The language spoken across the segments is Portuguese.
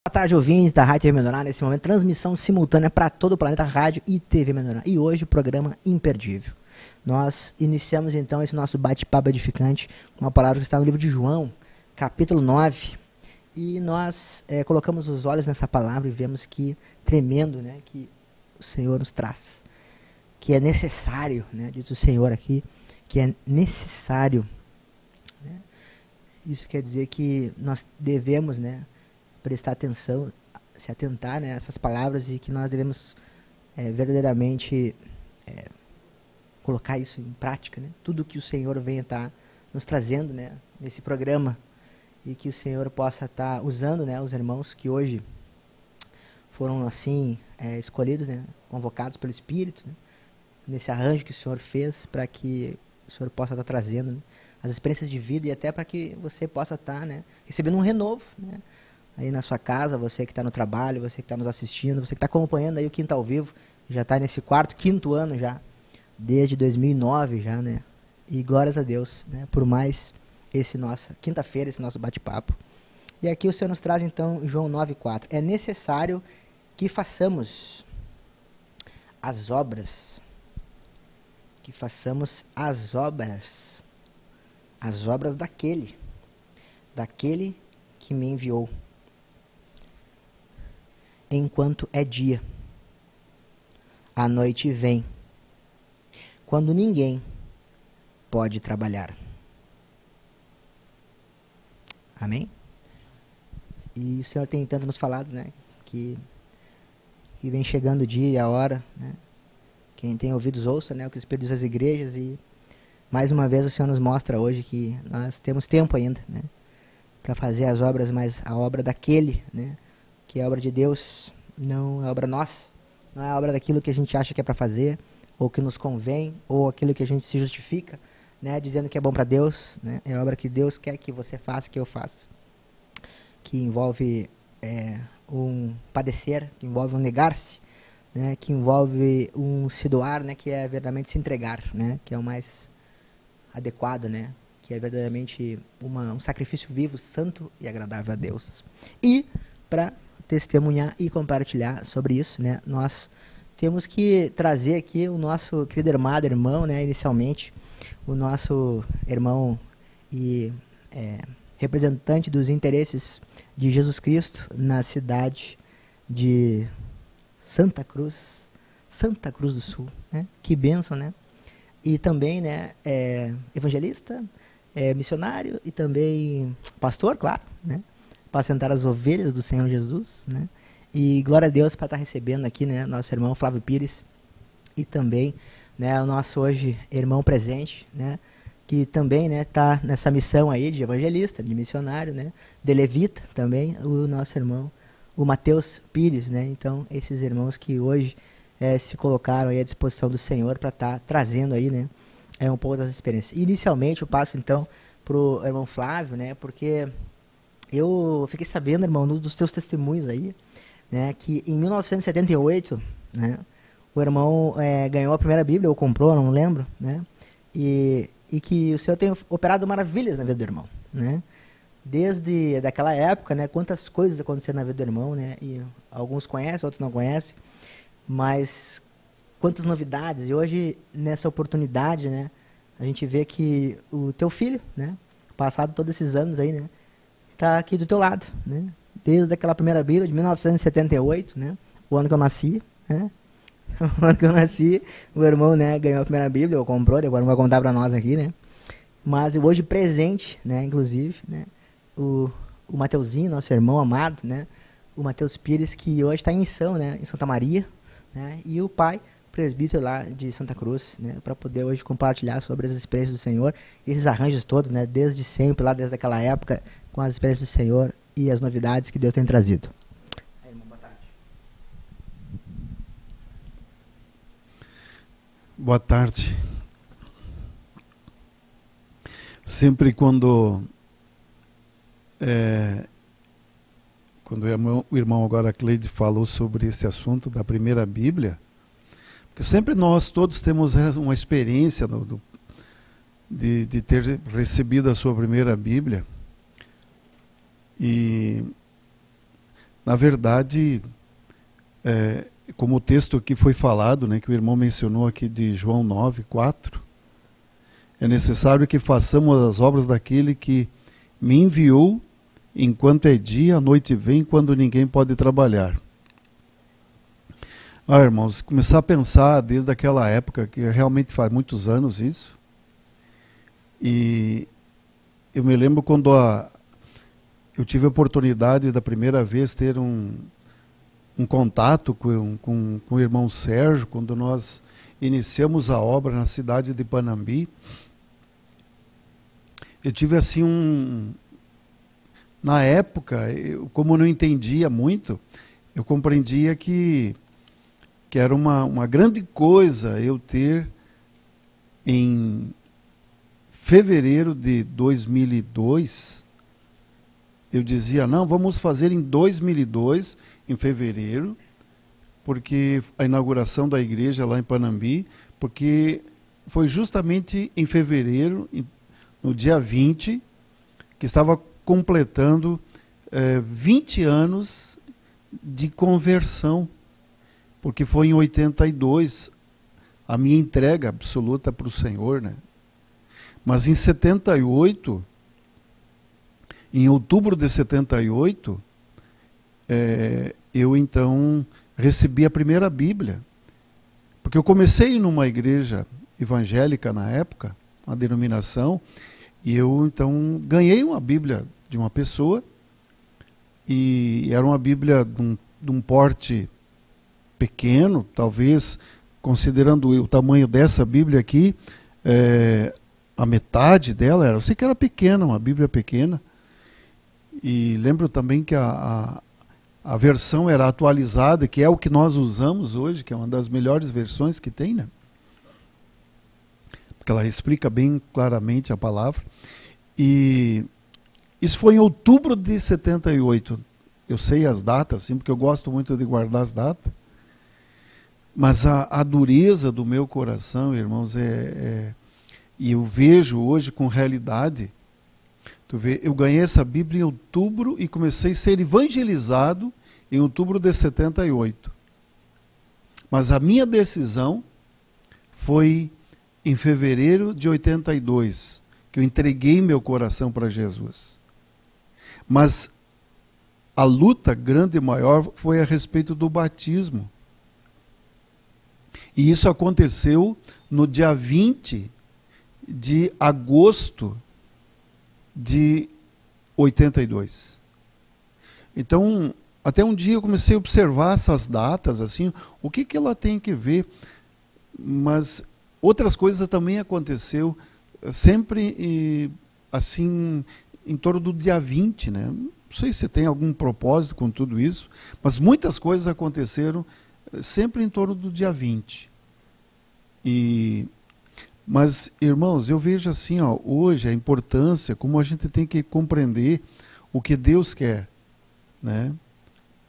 Boa tarde, ouvintes da Rádio TV Mendoná. Nesse momento, transmissão simultânea para todo o planeta, rádio e TV Mendoná. E hoje o programa imperdível. Nós iniciamos então esse nosso bate-papo edificante com uma palavra que está no livro de João, capítulo 9. E nós colocamos os olhos nessa palavra e vemos que tremendo, né, que o Senhor nos traz. Que é necessário, né, diz o Senhor aqui, que é necessário. Né? Isso quer dizer que nós devemos, né, prestar atenção, se atentar, né, a essas palavras, e que nós devemos verdadeiramente colocar isso em prática, né? Tudo que o Senhor venha estar nos trazendo, né, nesse programa, e que o Senhor possa estar usando, né, os irmãos que hoje foram assim escolhidos, né, convocados pelo Espírito, né, nesse arranjo que o Senhor fez, para que o Senhor possa estar trazendo, né, as experiências de vida, e até para que você possa estar, né, recebendo um renovo, né, aí na sua casa, você que está no trabalho, você que está nos assistindo, você que está acompanhando aí o Quinta ao Vivo, já está nesse quinto ano já, desde 2009 já, né? E glórias a Deus, né, por mais quinta-feira, esse nosso bate-papo. E aqui o Senhor nos traz então João 9,4. É necessário que façamos as obras, as obras daquele que me enviou, enquanto é dia. A noite vem, quando ninguém pode trabalhar. Amém? E o Senhor tem tanto nos falado, né, que vem chegando o dia e a hora, né? Quem tem ouvidos ouça, né, o que o Espírito diz às igrejas, e mais uma vez o Senhor nos mostra hoje que nós temos tempo ainda, né, para fazer as obras, mas a obra daquele, né, que é a obra de Deus, não é a obra nossa, não é a obra daquilo que a gente acha que é para fazer, ou que nos convém, ou aquilo que a gente se justifica, né, dizendo que é bom para Deus, né, é a obra que Deus quer que você faça, que eu faça, que envolve um padecer, que envolve um negar-se, né, que envolve um se doar, né, que é verdadeiramente se entregar, né, que é o mais adequado, né, que é verdadeiramente um sacrifício vivo, santo e agradável a Deus. E para testemunhar e compartilhar sobre isso, né, nós temos que trazer aqui o nosso querido irmão, né, inicialmente, o nosso irmão e representante dos interesses de Jesus Cristo na cidade de Santa Cruz do Sul, né? Que bênção, né? E também, né, evangelista, missionário e também pastor, claro, né? Para apacentar as ovelhas do Senhor Jesus, né? E glória a Deus para estar recebendo aqui, né, nosso irmão Flávio Pires, e também, né, o nosso hoje irmão presente, né, que também, né, está nessa missão aí de evangelista, de missionário, né, de levita também, o nosso irmão, o Matheus Pires, né. Então, esses irmãos que hoje se colocaram aí à disposição do Senhor para estar trazendo aí, né, um pouco das experiências. Inicialmente, eu passo então para o irmão Flávio, né, porque eu fiquei sabendo, irmão, dos teus testemunhos aí, né, que em 1978, né, o irmão ganhou a primeira Bíblia, ou comprou, não lembro, né, e que o Senhor tem operado maravilhas na vida do irmão, né, desde daquela época, né, quantas coisas aconteceram na vida do irmão, né, e alguns conhecem, outros não conhecem, mas quantas novidades. E hoje, nessa oportunidade, né, a gente vê que o teu filho, né, passado todos esses anos aí, né, tá aqui do teu lado, né, desde aquela primeira Bíblia de 1978, né, o ano que eu nasci, né, o ano que eu nasci, o irmão, né, ganhou a primeira Bíblia, ou comprou, agora não vai contar para nós aqui, né, mas hoje presente, né, inclusive, né, o Mateuzinho, nosso irmão amado, né, o Matheus Pires, que hoje está em missão, né, em Santa Maria, né, e o pai presbítero lá de Santa Cruz, né, para poder hoje compartilhar sobre as experiências do Senhor, esses arranjos todos, né, desde sempre, lá desde aquela época, com as experiências do Senhor e as novidades que Deus tem trazido. Aí, irmão, boa tarde. Boa tarde. Sempre quando o irmão agora Cleide falou sobre esse assunto da primeira Bíblia, porque sempre nós todos temos uma experiência de ter recebido a sua primeira Bíblia, e na verdade, como o texto aqui foi falado, né, que o irmão mencionou aqui de João 9:4, é necessário que façamos as obras daquele que me enviou, enquanto é dia, a noite vem, quando ninguém pode trabalhar. Irmãos, começar a pensar desde aquela época, que realmente faz muitos anos isso, e eu me lembro quando eu tive a oportunidade da primeira vez ter um contato com o irmão Sérgio, quando nós iniciamos a obra na cidade de Panambi. Eu tive assim na época, como eu não entendia muito, eu compreendia que era uma grande coisa eu ter, em fevereiro de 2002, eu dizia, não, vamos fazer em 2002, em fevereiro, porque a inauguração da igreja lá em Panambi, porque foi justamente em fevereiro, no dia 20, que estava completando 20 anos de conversão, porque foi em 82 a minha entrega absoluta para o Senhor, né? Mas em 78, em outubro de 78, eu então recebi a primeira Bíblia, porque eu comecei numa igreja evangélica na época, uma denominação, e eu então ganhei uma Bíblia de uma pessoa, e era uma Bíblia de um porte pequeno, talvez, considerando o tamanho dessa Bíblia aqui, a metade dela eu sei que era pequena, uma Bíblia pequena, e lembro também que a versão era atualizada, que é o que nós usamos hoje, que é uma das melhores versões que tem, né? Porque ela explica bem claramente a palavra. E isso foi em outubro de 78. Eu sei as datas, sim, porque eu gosto muito de guardar as datas. Mas a dureza do meu coração, irmãos, e eu vejo hoje com realidade. Tu vê, eu ganhei essa Bíblia em outubro e comecei a ser evangelizado em outubro de 78. Mas a minha decisão foi em fevereiro de 82, que eu entreguei meu coração para Jesus. Mas a luta grande e maior foi a respeito do batismo. E isso aconteceu no dia 20 de agosto de 82. Então, até um dia eu comecei a observar essas datas, assim, o que ela tem que ver. Mas outras coisas também aconteceu, sempre assim, em torno do dia 20, né? Não sei se tem algum propósito com tudo isso, mas muitas coisas aconteceram sempre em torno do dia 20. Mas, irmãos, eu vejo assim, hoje a importância, como a gente tem que compreender o que Deus quer, né?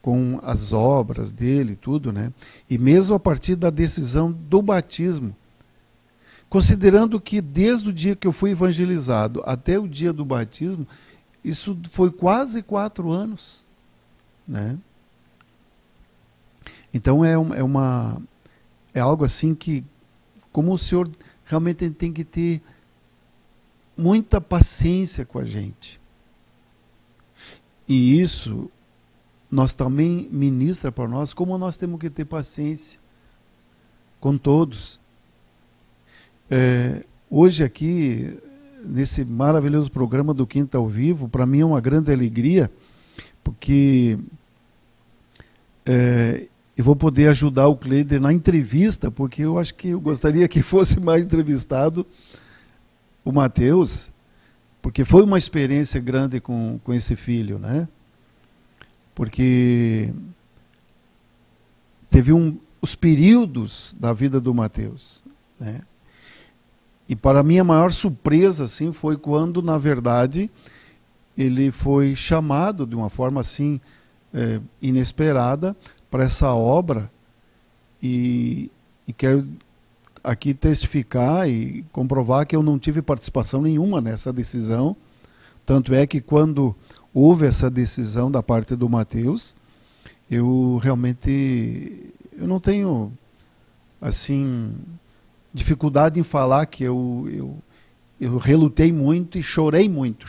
Com as obras dele, tudo, né? E mesmo a partir da decisão do batismo, considerando que desde o dia que eu fui evangelizado até o dia do batismo, isso foi quase 4 anos, né? Então é algo assim que, como o Senhor realmente tem que ter muita paciência com a gente. E isso nós também ministra para nós, como nós temos que ter paciência com todos. Hoje aqui, nesse maravilhoso programa do Quinta ao Vivo, para mim é uma grande alegria, porque eu vou poder ajudar o Cleider na entrevista, porque eu acho que eu gostaria que fosse mais entrevistado o Mateus, porque foi uma experiência grande com esse filho, né? Porque teve os períodos da vida do Mateus, né? E para mim a maior surpresa assim, foi quando, na verdade, ele foi chamado de uma forma assim inesperada para essa obra, e quero aqui testificar e comprovar que eu não tive participação nenhuma nessa decisão. Tanto é que quando houve essa decisão da parte do Mateus, eu realmente eu não tenho assim dificuldade em falar que eu relutei muito e chorei muito,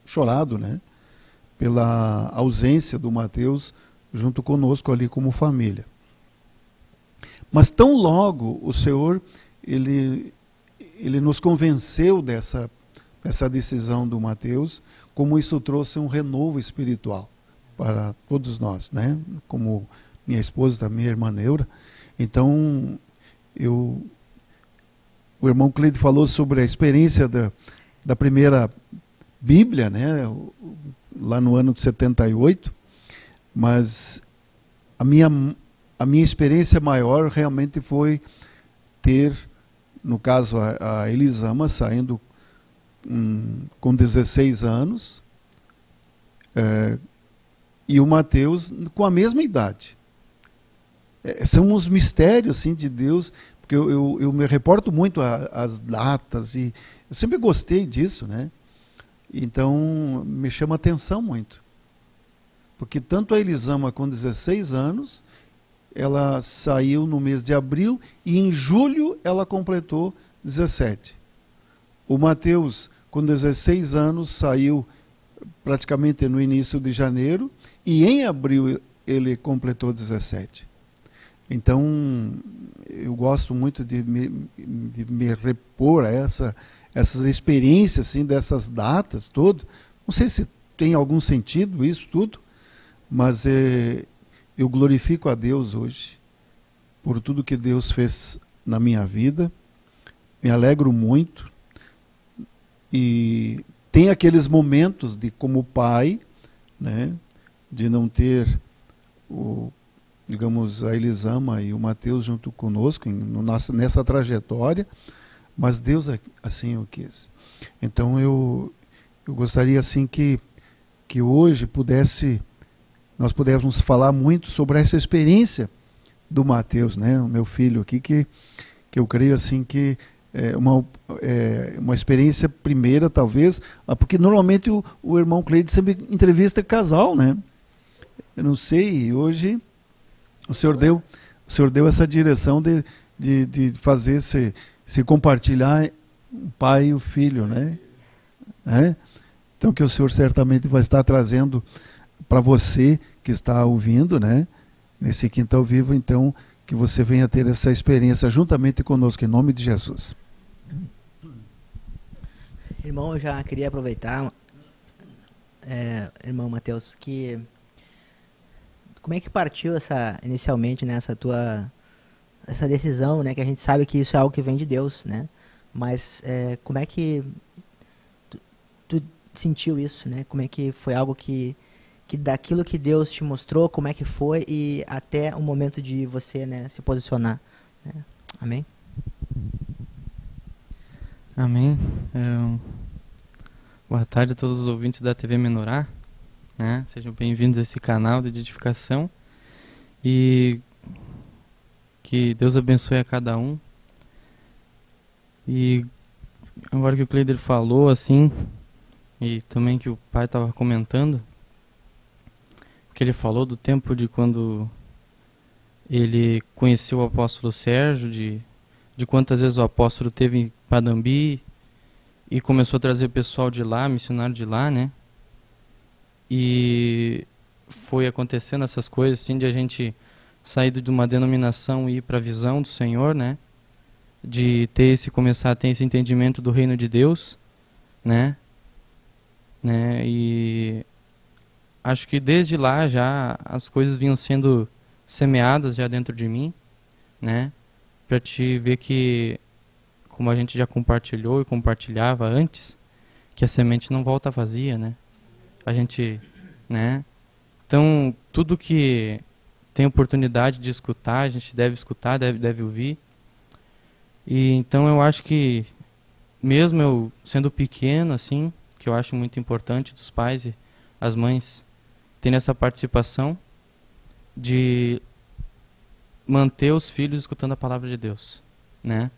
chorado, né, pela ausência do Mateus junto conosco ali como família. Mas tão logo o Senhor ele nos convenceu dessa decisão do Mateus, como isso trouxe um renovo espiritual para todos nós, né? Como minha esposa também, a irmã Neura. Então, o irmão Cleide falou sobre a experiência da primeira Bíblia, né? Lá no ano de 78, mas a minha experiência maior realmente foi ter, no caso, a Elisama saindo com 16 anos, e o Mateus com a mesma idade. São os mistérios assim, de Deus, porque eu me reporto muito às datas, e eu sempre gostei disso, né? Então, me chama atenção muito. Porque tanto a Elisama com 16 anos, ela saiu no mês de abril, e em julho ela completou 17. O Mateus, com 16 anos, saiu praticamente no início de janeiro, e em abril ele completou 17. Então, eu gosto muito de me repor a essas experiências, assim, dessas datas, tudo. Não sei se tem algum sentido isso tudo, mas eu glorifico a Deus hoje por tudo que Deus fez na minha vida. Me alegro muito. E tem aqueles momentos de, como pai, né, de não ter digamos, a Elisama e o Mateus junto conosco nessa trajetória, mas Deus assim o quis. Então eu gostaria assim que hoje nós pudéssemos falar muito sobre essa experiência do Mateus, né, o meu filho aqui, que eu creio assim que uma experiência primeira, talvez, porque normalmente o irmão Cleide sempre entrevista casal, né? Eu não sei, hoje o senhor deu essa direção de fazer se compartilhar o pai e o filho, né? Então que o senhor certamente vai estar trazendo para você que está ouvindo, né? Nesse Quintal Vivo, então, que você venha ter essa experiência juntamente conosco, em nome de Jesus. Irmão, eu já queria aproveitar, irmão Mateus, que como é que partiu inicialmente, né, essa decisão, né, que a gente sabe que isso é algo que vem de Deus, né, mas como é que tu sentiu isso, né, como é que foi algo que daquilo que Deus te mostrou, como é que foi e até o momento de você, né, se posicionar, né? Amém? Amém. Boa tarde a todos os ouvintes da TV Menorá, né? Sejam bem-vindos a esse canal de edificação e que Deus abençoe a cada um. E agora que o Cleider falou assim, e também que o pai estava comentando, que ele falou do tempo de quando ele conheceu o apóstolo Sérgio, de quantas vezes o apóstolo teve em Padambi e começou a trazer pessoal de lá, missionário de lá, né? E foi acontecendo essas coisas, assim, de a gente sair de uma denominação e ir para a visão do Senhor, né? De começar a ter esse entendimento do reino de Deus, né? E acho que desde lá já as coisas vinham sendo semeadas já dentro de mim, né? Para te ver que, como a gente já compartilhou e compartilhava antes, que a semente não volta vazia, né? A gente, né? Então, tudo que tem oportunidade de escutar, a gente deve escutar, deve ouvir. E então eu acho que, mesmo eu sendo pequeno, assim, que eu acho muito importante dos pais e as mães terem essa participação de manter os filhos escutando a palavra de Deus, né?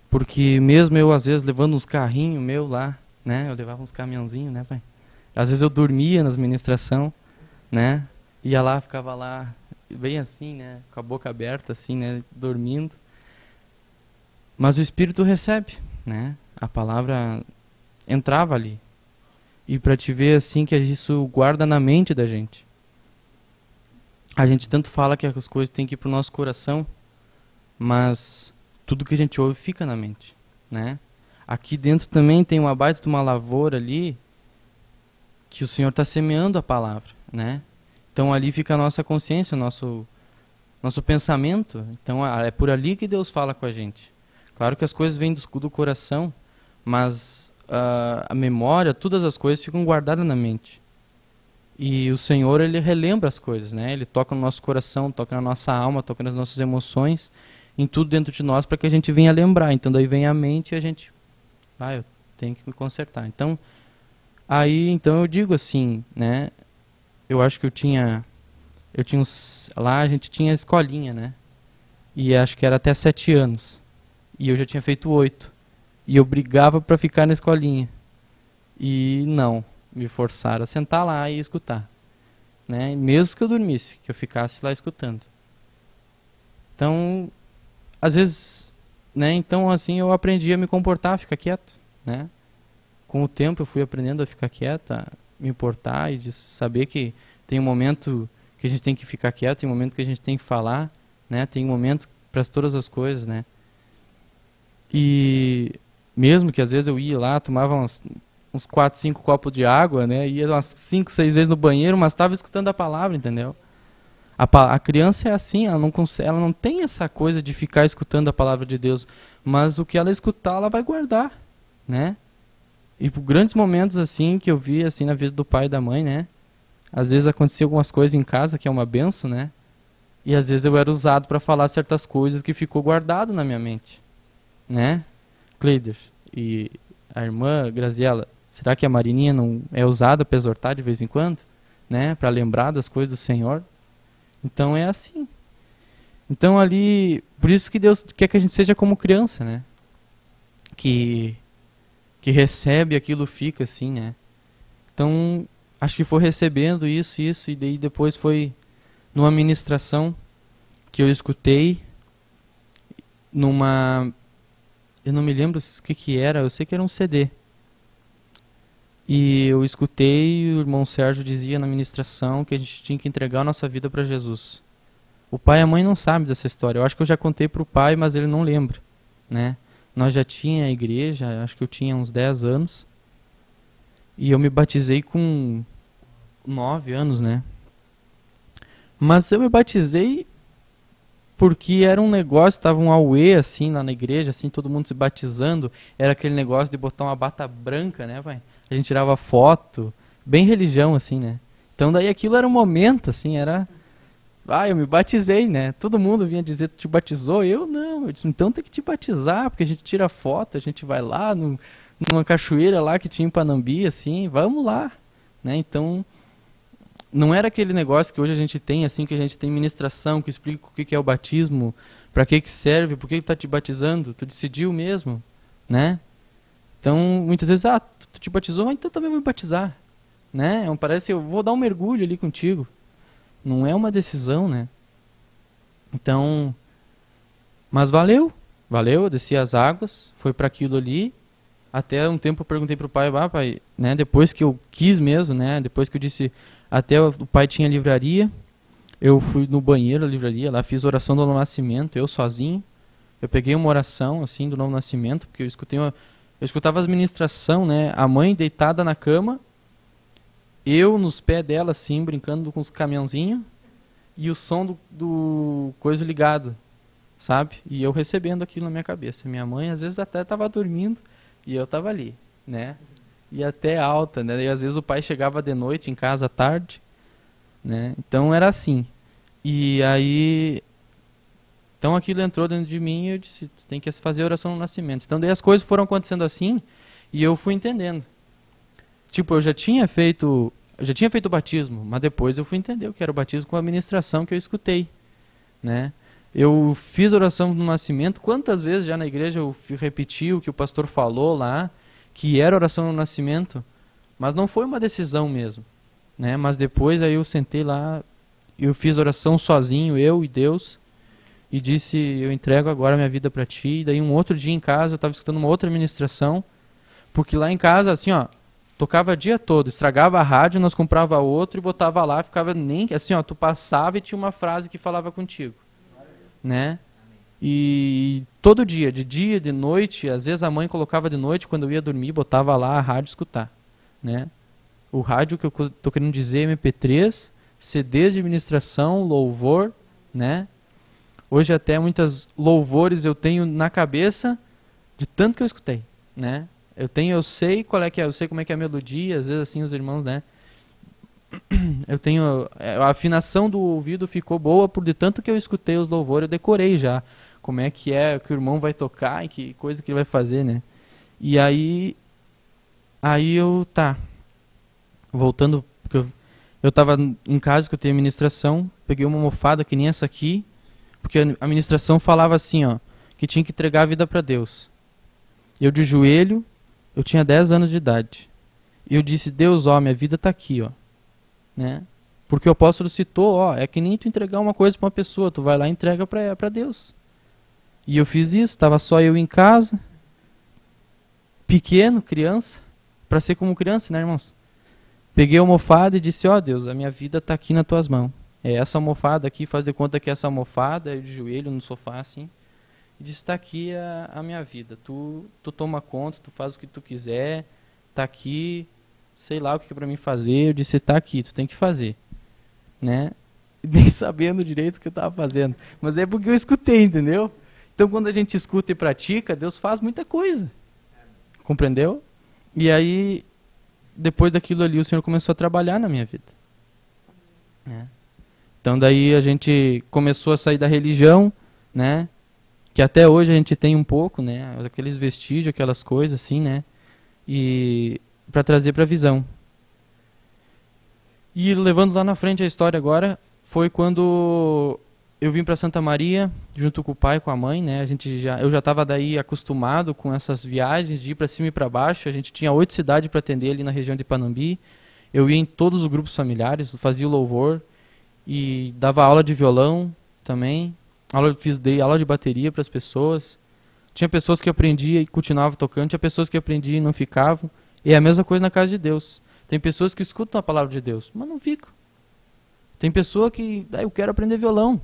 Porque mesmo eu, às vezes, levando uns carrinhos meu lá, né? Eu levava uns caminhãozinhos, né, pai? Às vezes eu dormia nas ministração, né? Ia lá, ficava lá, bem assim, né? Com a boca aberta, assim, né? Dormindo. Mas o Espírito recebe, né? A palavra entrava ali. E para te ver assim que isso guarda na mente da gente. A gente tanto fala que as coisas têm que ir pro nosso coração, mas tudo que a gente ouve fica na mente, né? Aqui dentro também tem uma baita de uma lavoura ali que o Senhor está semeando a palavra, né? Então ali fica a nossa consciência, o nosso pensamento. Então é por ali que Deus fala com a gente. Claro que as coisas vêm do coração, mas a memória, todas as coisas ficam guardadas na mente. E o Senhor, Ele relembra as coisas, né? Ele toca no nosso coração, toca na nossa alma, toca nas nossas emoções, em tudo dentro de nós para que a gente venha lembrar. Então daí vem a mente e a gente, eu tenho que me consertar. Então, então eu digo assim, né? Eu acho que lá a gente tinha escolinha, né? E acho que era até 7 anos. E eu já tinha feito 8. E eu brigava para ficar na escolinha. E não, me forçaram a sentar lá e escutar, né? Mesmo que eu dormisse, que eu ficasse lá escutando. Então, às vezes, né? Então assim eu aprendi a me comportar, a ficar quieto, né? Com o tempo eu fui aprendendo a ficar quieto, a me importar e de saber que tem um momento que a gente tem que ficar quieto, tem um momento que a gente tem que falar, né? Tem um momento para todas as coisas, né? E mesmo que às vezes eu ia lá, tomava uns 4, 5 copos de água, né? Ia umas 5, 6 vezes no banheiro, mas estava escutando a palavra, entendeu? A criança é assim, ela não tem essa coisa de ficar escutando a palavra de Deus, mas o que ela escutar, ela vai guardar, né? E por grandes momentos assim que eu vi assim na vida do pai e da mãe, né? Às vezes acontecia algumas coisas em casa que é uma benção, né? E às vezes eu era usado para falar certas coisas que ficou guardado na minha mente, né? Cleider e a irmã Graziela, será que a Marininha não é usada para exortar de vez em quando, né? Para lembrar das coisas do Senhor? Então é assim. Então ali, por isso que Deus quer que a gente seja como criança, né? Que recebe aquilo, fica assim, né? Então acho que foi recebendo isso, e daí depois foi numa ministração que eu escutei eu não me lembro o que era, eu sei que era um CD. E eu escutei e o irmão Sérgio dizia na ministração que a gente tinha que entregar a nossa vida para Jesus. O pai e a mãe não sabem dessa história. Eu acho que eu já contei para o pai, mas ele não lembra, né? Nós já tinha a igreja, acho que eu tinha uns 10 anos. E eu me batizei com 9 anos, né? Mas eu me batizei porque era um negócio, estava um auê assim lá na igreja, assim, todo mundo se batizando. Era aquele negócio de botar uma bata branca, né, pai? A gente tirava foto, bem religião, assim, né? Então daí aquilo era um momento, assim, era... eu me batizei, né? Todo mundo vinha dizer, tu te batizou? Eu não. Eu disse, então tem que te batizar, porque a gente tira foto, a gente vai lá numa cachoeira lá que tinha em Panambi, assim, vamos lá, né? Então, não era aquele negócio que hoje a gente tem, assim, que a gente tem ministração, que explica o que é o batismo, para que serve, por que tu tá te batizando, tu decidiu mesmo, né? Então, muitas vezes, tu te batizou, então também vou me batizar, né? Parece, eu vou dar um mergulho ali contigo. Não é uma decisão, né? Então, mas valeu, eu desci as águas, foi para aquilo ali. Até um tempo eu perguntei pro pai, pai, né? Depois que eu quis mesmo, né? Depois que eu disse, até o pai tinha livraria, eu fui no banheiro da livraria, lá fiz oração do novo nascimento, eu sozinho. Eu peguei uma oração assim do novo nascimento, porque eu escutava as ministração, né? A mãe deitada na cama, eu nos pés dela, assim, brincando com os caminhãozinhos, e o som do coisa ligado, sabe? E eu recebendo aquilo na minha cabeça. Minha mãe, às vezes, até estava dormindo, e eu estava ali, né? E até alta, né? E às vezes o pai chegava de noite em casa à tarde, né? Então era assim. E aí... Então aquilo entrou dentro de mim e eu disse, tu tem que fazer a oração no nascimento. Então daí as coisas foram acontecendo assim, e eu fui entendendo. Tipo, eu já tinha feito o batismo, mas depois eu fui entender o que era o batismo com a ministração que eu escutei, né? Eu fiz oração no nascimento, quantas vezes já na igreja eu repeti o que o pastor falou lá, que era oração no nascimento, mas não foi uma decisão mesmo, né? Mas depois aí eu sentei lá, eu fiz oração sozinho, eu e Deus, e disse, eu entrego agora a minha vida para ti. E daí um outro dia em casa, eu estava escutando uma outra ministração, porque lá em casa, assim, ó, tocava o dia todo, estragava a rádio, nós comprava outro e botava lá, ficava nem, assim, ó, tu passava e tinha uma frase que falava contigo, né? E todo dia, de noite, às vezes a mãe colocava de noite, quando eu ia dormir, botava lá a rádio escutar, né? O rádio que eu tô querendo dizer, MP3, CDs de ministração, louvor, né? Hoje até muitas louvores eu tenho na cabeça de tanto que eu escutei, né? Eu sei qual é que é, eu sei como é que é a melodia, às vezes assim os irmãos, né? Eu tenho, a afinação do ouvido ficou boa por de tanto que eu escutei os louvores, eu decorei já como é que o irmão vai tocar e que coisa que ele vai fazer, né? E aí voltando, porque eu tava em casa que eu tenho administração, peguei uma almofada que nem essa aqui, porque a administração falava assim, ó, que tinha que entregar a vida para Deus. Eu de joelho, eu tinha 10 anos de idade. E eu disse, Deus, ó, minha vida tá aqui, ó, né? Porque o apóstolo citou, ó, é que nem tu entregar uma coisa para uma pessoa, tu vai lá e entrega para Deus. E eu fiz isso, tava só eu em casa, pequeno, criança, para ser como criança, né, irmãos? Peguei a almofada e disse, ó Deus, a minha vida tá aqui nas tuas mãos. É essa almofada aqui, faz de conta que essa almofada, eu de joelho no sofá assim, e disse, tá aqui a minha vida, tu toma conta, tu faz o que tu quiser, tá aqui, sei lá o que é pra mim fazer, eu disse, tá aqui, tu tem que fazer, né? Nem sabendo direito o que eu tava fazendo, mas é porque eu escutei, entendeu? Então quando a gente escuta e pratica, Deus faz muita coisa, compreendeu? E aí, depois daquilo ali, o Senhor começou a trabalhar na minha vida, né? Então daí a gente começou a sair da religião, né? Que até hoje a gente tem um pouco, né? Aqueles vestígios, aquelas coisas assim, né? E para trazer para a visão. E levando lá na frente a história agora, foi quando eu vim para Santa Maria, junto com o pai e com a mãe, né? Eu já estava daí acostumado com essas viagens de ir para cima e para baixo. A gente tinha 8 cidades para atender ali na região de Panambi. Eu ia em todos os grupos familiares, fazia o louvor e dava aula de violão também. Dei aula de bateria para as pessoas. Tinha pessoas que aprendiam e continuavam tocando, tinha pessoas que aprendiam e não ficavam. E é a mesma coisa na casa de Deus. Tem pessoas que escutam a palavra de Deus, mas não ficam. Tem pessoa que, eu quero aprender violão.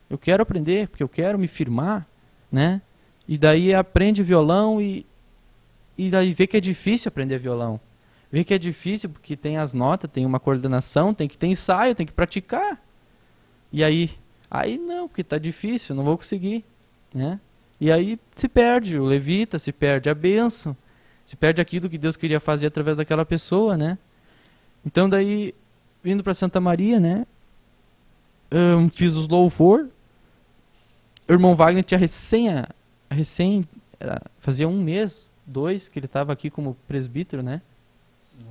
Eu quero aprender, porque eu quero me firmar, né? E daí aprende violão e daí vê que é difícil aprender violão. Vê que é difícil porque tem as notas, tem uma coordenação, tem que ter ensaio, tem que praticar. E aí não, porque tá difícil, não vou conseguir, né? E aí se perde o levita, se perde a bênção, se perde aquilo que Deus queria fazer através daquela pessoa, né? Então daí, vindo para Santa Maria, né? Fiz os louvor. O irmão Wagner tinha fazia 1 mês, 2, que ele estava aqui como presbítero, né?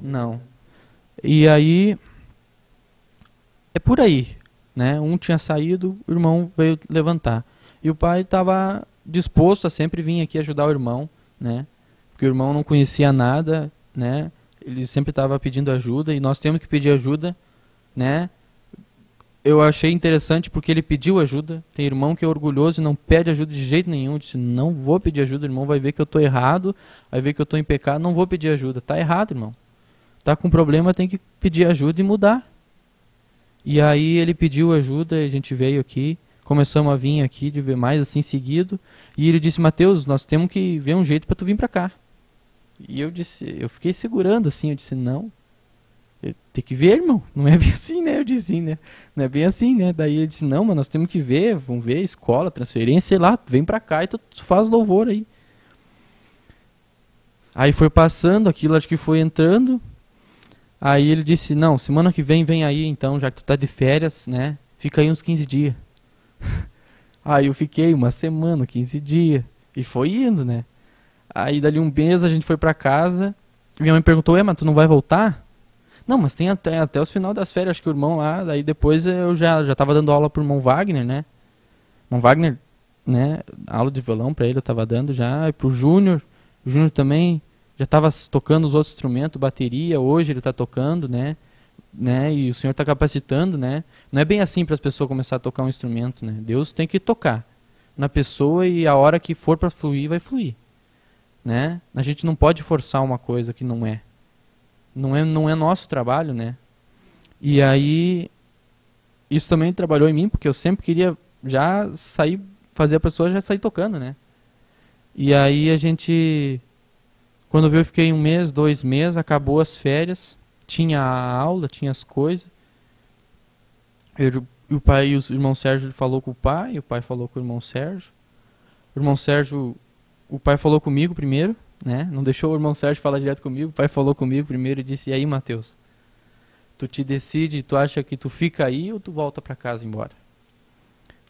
Não. E aí, é por aí, né? Um tinha saído, o irmão veio levantar. E o pai estava disposto a sempre vir aqui ajudar o irmão, né? Porque o irmão não conhecia nada, né? Ele sempre estava pedindo ajuda e nós temos que pedir ajuda, né? Eu achei interessante porque ele pediu ajuda. Tem irmão que é orgulhoso e não pede ajuda de jeito nenhum. Eu disse, não vou pedir ajuda, o irmão vai ver que eu estou errado, vai ver que eu estou em pecado, não vou pedir ajuda. Tá errado, irmão. Tá com problema, tem que pedir ajuda e mudar. E aí ele pediu ajuda, a gente veio aqui, começamos a vir aqui, de ver mais assim seguido. E ele disse, Mateus, nós temos que ver um jeito para tu vir para cá. E eu fiquei segurando assim, eu disse, não. Tem que ver, irmão. Não é bem assim, né? Eu disse, né? Não é bem assim, né? Daí ele disse, não, mas nós temos que ver, vamos ver, escola, transferência, sei lá, vem pra cá e tu faz louvor aí. Aí foi passando, aquilo acho que foi entrando. Aí ele disse, não, semana que vem aí então, já que tu tá de férias, né? Fica aí uns 15 dias. Aí eu fiquei uma semana, 15 dias. E foi indo, né? Aí dali um mês a gente foi pra casa. Minha mãe perguntou, mas tu não vai voltar? Não, mas tem até os final das férias, acho que o irmão lá, daí depois eu já tava dando aula pro irmão Wagner, né? Irmão Wagner, né? Aula de violão pra ele eu tava dando já, e pro Júnior. O Júnior também já tava tocando os outros instrumentos, bateria, hoje ele tá tocando, né? né? E o Senhor está capacitando, né? Não é bem assim para as pessoas começar a tocar um instrumento, né? Deus tem que tocar na pessoa e a hora que for para fluir, vai fluir, né? A gente não pode forçar uma coisa que não é. Não é nosso trabalho, né? E aí, isso também trabalhou em mim, porque eu sempre queria já sair, fazer a pessoa já sair tocando, né? E aí a gente, quando viu, eu fiquei 1 mês, 2 meses, acabou as férias, tinha a aula, tinha as coisas. O pai e o irmão Sérgio, ele falou com o pai falou com o irmão Sérgio. O irmão Sérgio, o pai falou comigo primeiro, né? Não deixou o irmão Sérgio falar direto comigo, o pai falou comigo primeiro e disse: "E aí, Mateus, tu te decide, tu acha que tu fica aí ou tu volta para casa embora?"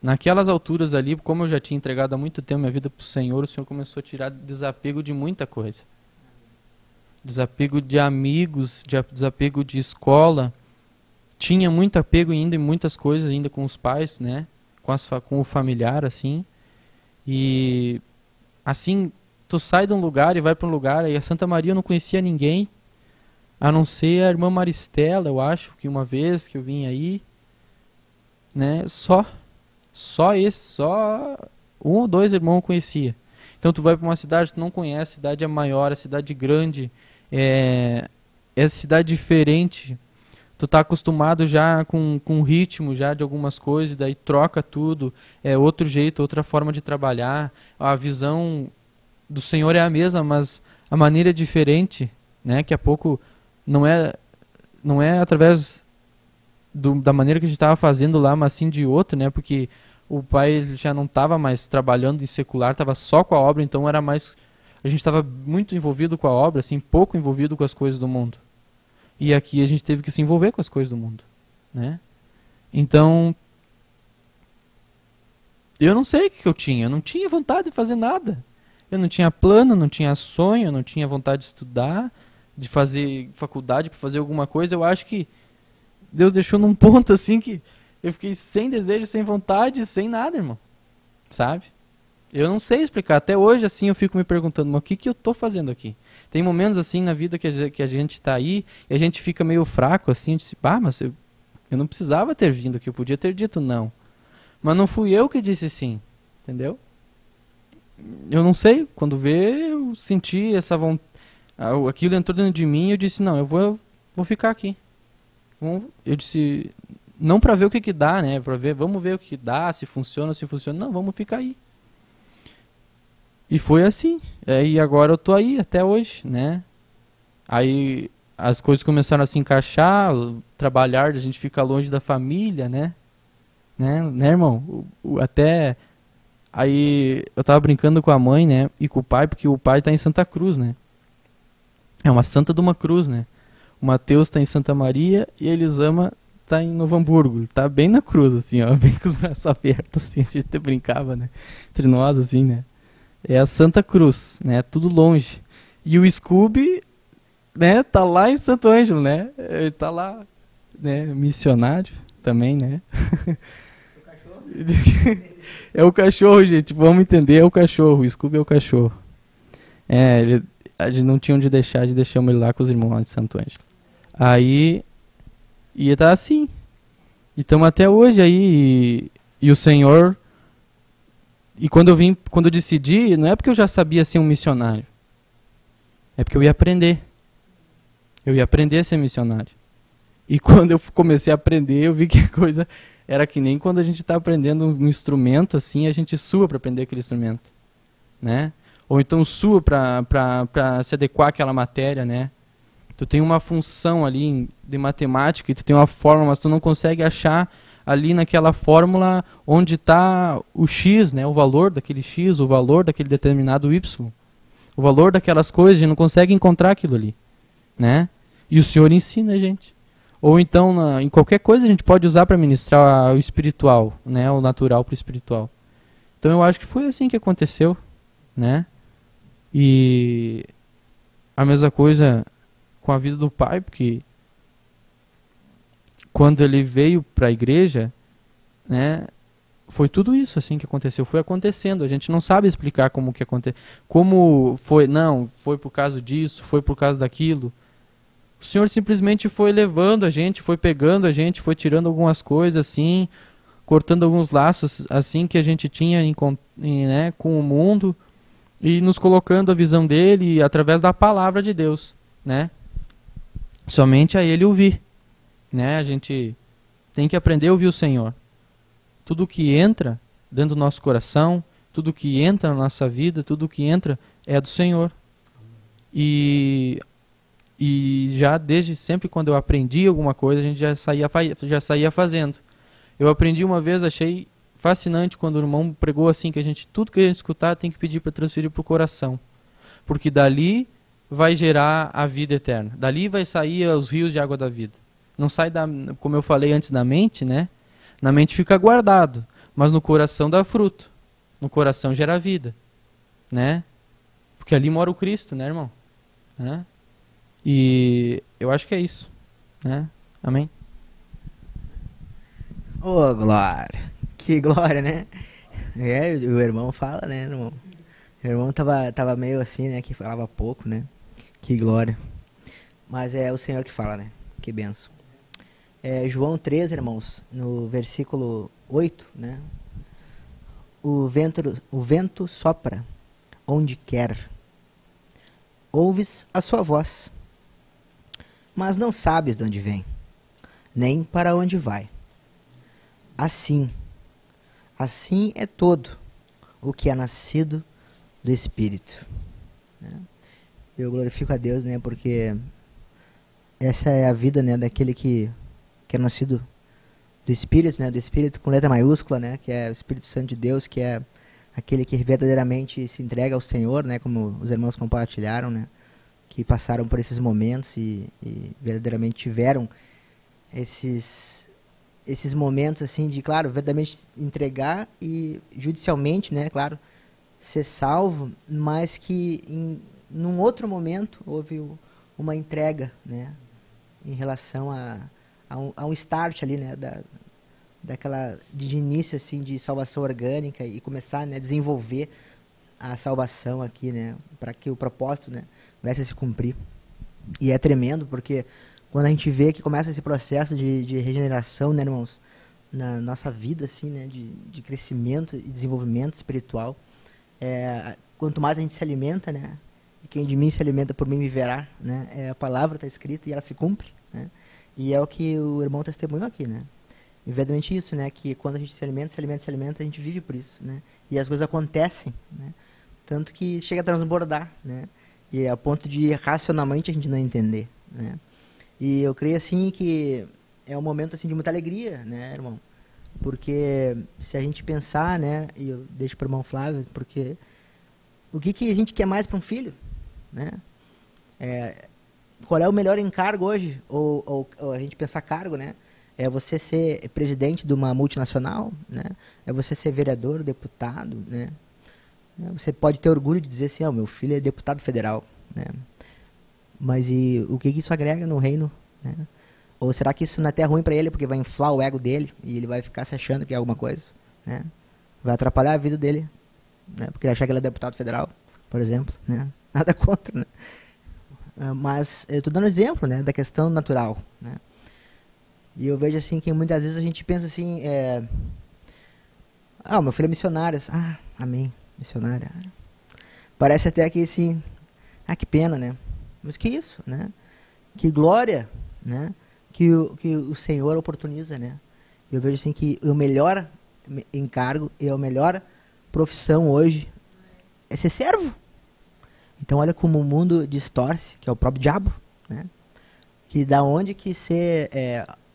Naquelas alturas ali, como eu já tinha entregado há muito tempo minha vida para o Senhor começou a tirar desapego de muita coisa. Desapego de amigos, desapego de escola. Tinha muito apego ainda em muitas coisas, ainda com os pais, né? Com o familiar, assim. E assim, tu sai de um lugar e vai para um lugar, e a Santa Maria eu não conhecia ninguém, a não ser a irmã Maristela, eu acho, que uma vez que eu vim aí, né? Só 1 ou 2 irmãos eu conhecia. Então tu vai para uma cidade que tu não conhece, a cidade é maior, a cidade grande, é cidade diferente. Tu tá acostumado já com o ritmo já de algumas coisas, daí troca tudo, é outro jeito, outra forma de trabalhar. A visão do Senhor é a mesma, mas a maneira é diferente, né? Que a pouco não é através da maneira que a gente estava fazendo lá, mas sim de outro, né? Porque o pai já não estava mais trabalhando em secular, estava só com a obra, então era mais, a gente estava muito envolvido com a obra, assim, pouco envolvido com as coisas do mundo. E aqui a gente teve que se envolver com as coisas do mundo, né? Então, eu não sei o que eu tinha. Eu não tinha vontade de fazer nada. Eu não tinha plano, não tinha sonho, não tinha vontade de estudar, de fazer faculdade, para fazer alguma coisa. Eu acho que Deus deixou num ponto assim que eu fiquei sem desejo, sem vontade, sem nada, irmão. Sabe? Eu não sei explicar. Até hoje, assim, eu fico me perguntando, mas o que eu tô fazendo aqui? Tem momentos, assim, na vida que a gente tá aí e a gente fica meio fraco, assim, de mas eu não precisava ter vindo aqui, eu podia ter dito não. Mas não fui eu que disse sim, entendeu? Eu não sei, quando eu senti essa vontade, aquilo entrou dentro de mim e eu disse, não, eu vou ficar aqui. Eu disse, não para ver o que dá, né? Vamos ver o que dá, se funciona, não, vamos ficar aí. E foi assim. E agora eu tô aí até hoje, né? Aí as coisas começaram a se encaixar, trabalhar, a gente fica longe da família, né? Né, irmão? Até aí eu tava brincando com a mãe, né? E com o pai, porque o pai tá em Santa Cruz, né? É uma santa de uma cruz, né? O Mateus tá em Santa Maria e a Elisama tá em Novo Hamburgo. Tá bem na cruz, assim, ó. Bem com os braços abertos, assim. A gente até brincava, né? Entre nós, assim, né? É a Santa Cruz, né? Tudo longe. E o Scooby, né? Tá lá em Santo Ângelo, né? Ele tá lá, né? Missionário também, né? O cachorro? É o cachorro, gente. Vamos entender, é o cachorro. O Scooby é o cachorro. A gente não tinha onde deixamos ele lá com os irmãos lá de Santo Ângelo. Aí, ia tá assim. E estamos até hoje aí. E o Senhor... E quando eu decidi, não é porque eu já sabia ser um missionário. É porque eu ia aprender. Eu ia aprender a ser missionário. E quando eu comecei a aprender, eu vi que a coisa era que nem quando a gente está aprendendo um instrumento, assim, a gente sua para aprender aquele instrumento, né? Ou então sua para se adequar àquela matéria, né? Tu tem uma função ali de matemática e tu tem uma fórmula, mas tu não consegue achar ali naquela fórmula onde está o X, né? O valor daquele X, o valor daquele determinado Y. O valor daquelas coisas, a gente não consegue encontrar aquilo ali, né? E o Senhor ensina a gente. Ou então, em qualquer coisa a gente pode usar para ministrar o espiritual, né? O natural para o espiritual. Então eu acho que foi assim que aconteceu, né? E a mesma coisa com a vida do pai, porque quando ele veio para a igreja, né, foi tudo isso assim que aconteceu, foi acontecendo. A gente não sabe explicar como que aconteceu, como foi, não, foi por causa disso, foi por causa daquilo. O Senhor simplesmente foi levando a gente, foi pegando a gente, foi tirando algumas coisas assim, cortando alguns laços assim que a gente tinha né, com o mundo e nos colocando a visão dele através da palavra de Deus, né? Somente a ele ouvir, né? A gente tem que aprender a ouvir o Senhor. Tudo que entra dentro do nosso coração, tudo que entra na nossa vida, tudo que entra é do Senhor. E já desde sempre, quando eu aprendi alguma coisa, a gente já saía fazendo. Eu aprendi uma vez, achei fascinante quando o irmão pregou assim, que tudo que a gente escutar tem que pedir para transferir para o coração. Porque dali vai gerar a vida eterna. Dali vai sair os rios de água da vida. Não sai, como eu falei antes, da mente, né? Na mente fica guardado, mas no coração dá fruto. No coração gera vida, né? Porque ali mora o Cristo, né, irmão? Né? E eu acho que é isso, né? Amém? Ô, glória! Que glória, né? O irmão fala, né, irmão? O irmão tava meio assim, né, que falava pouco, né? Que glória. Mas é o Senhor que fala, né? Que benção. João 3, irmãos, no versículo 8, né? O vento sopra onde quer. Ouves a sua voz, mas não sabes de onde vem, nem para onde vai. Assim é todo o que é nascido do Espírito. Né? Eu glorifico a Deus, né, porque essa é a vida, né, daquele que é nascido do Espírito, né, do Espírito com letra maiúscula, né, que é o Espírito Santo de Deus, que é aquele que verdadeiramente se entrega ao Senhor, né, como os irmãos compartilharam, né, que passaram por esses momentos e verdadeiramente tiveram esses momentos assim de, claro, verdadeiramente entregar e judicialmente, né, claro, ser salvo, mas que num outro momento houve uma entrega, né, em relação a um start ali, né, daquela de início assim de salvação orgânica e começar, né, a desenvolver a salvação aqui, né, para que o propósito, né, viesse a se cumprir. E é tremendo porque quando a gente vê que começa esse processo de regeneração, né, irmãos, na nossa vida assim, né, de crescimento e desenvolvimento espiritual, quanto mais a gente se alimenta, né, e quem de mim se alimenta por mim viverá, né, a palavra está escrita e ela se cumpre, né, e é o que o irmão testemunhou aqui, né. E verdadeiramente isso, né, que quando a gente se alimenta, a gente vive por isso, né, e as coisas acontecem, né, tanto que chega a transbordar, né, e a ponto de racionalmente a gente não entender, né. E eu creio assim que é um momento assim de muita alegria, né, irmão, porque se a gente pensar, né, e eu deixo para o irmão Flávio, porque o que a gente quer mais para um filho, né, qual é o melhor encargo hoje, ou a gente pensar cargo, né, é você ser presidente de uma multinacional, né? É você ser vereador, deputado, né? Você pode ter orgulho de dizer assim, meu filho é deputado federal, né? Mas e o que isso agrega no reino, né? Ou será que isso não é até ruim para ele porque vai inflar o ego dele e ele vai ficar se achando que é alguma coisa, né? Vai atrapalhar a vida dele, né? Porque ele achar que ele é deputado federal, por exemplo, né? Nada contra, né? Mas eu estou dando exemplo, né, da questão natural, né? E eu vejo assim que muitas vezes a gente pensa assim, meu filho é missionário. Amém, missionário. Parece até que assim, que pena, né? Mas que isso, né? Que glória, né? Que o Senhor oportuniza, né? Eu vejo assim que o melhor encargo e a melhor profissão hoje é ser servo. Então olha como o mundo distorce, que é o próprio diabo, né? Que da onde que ser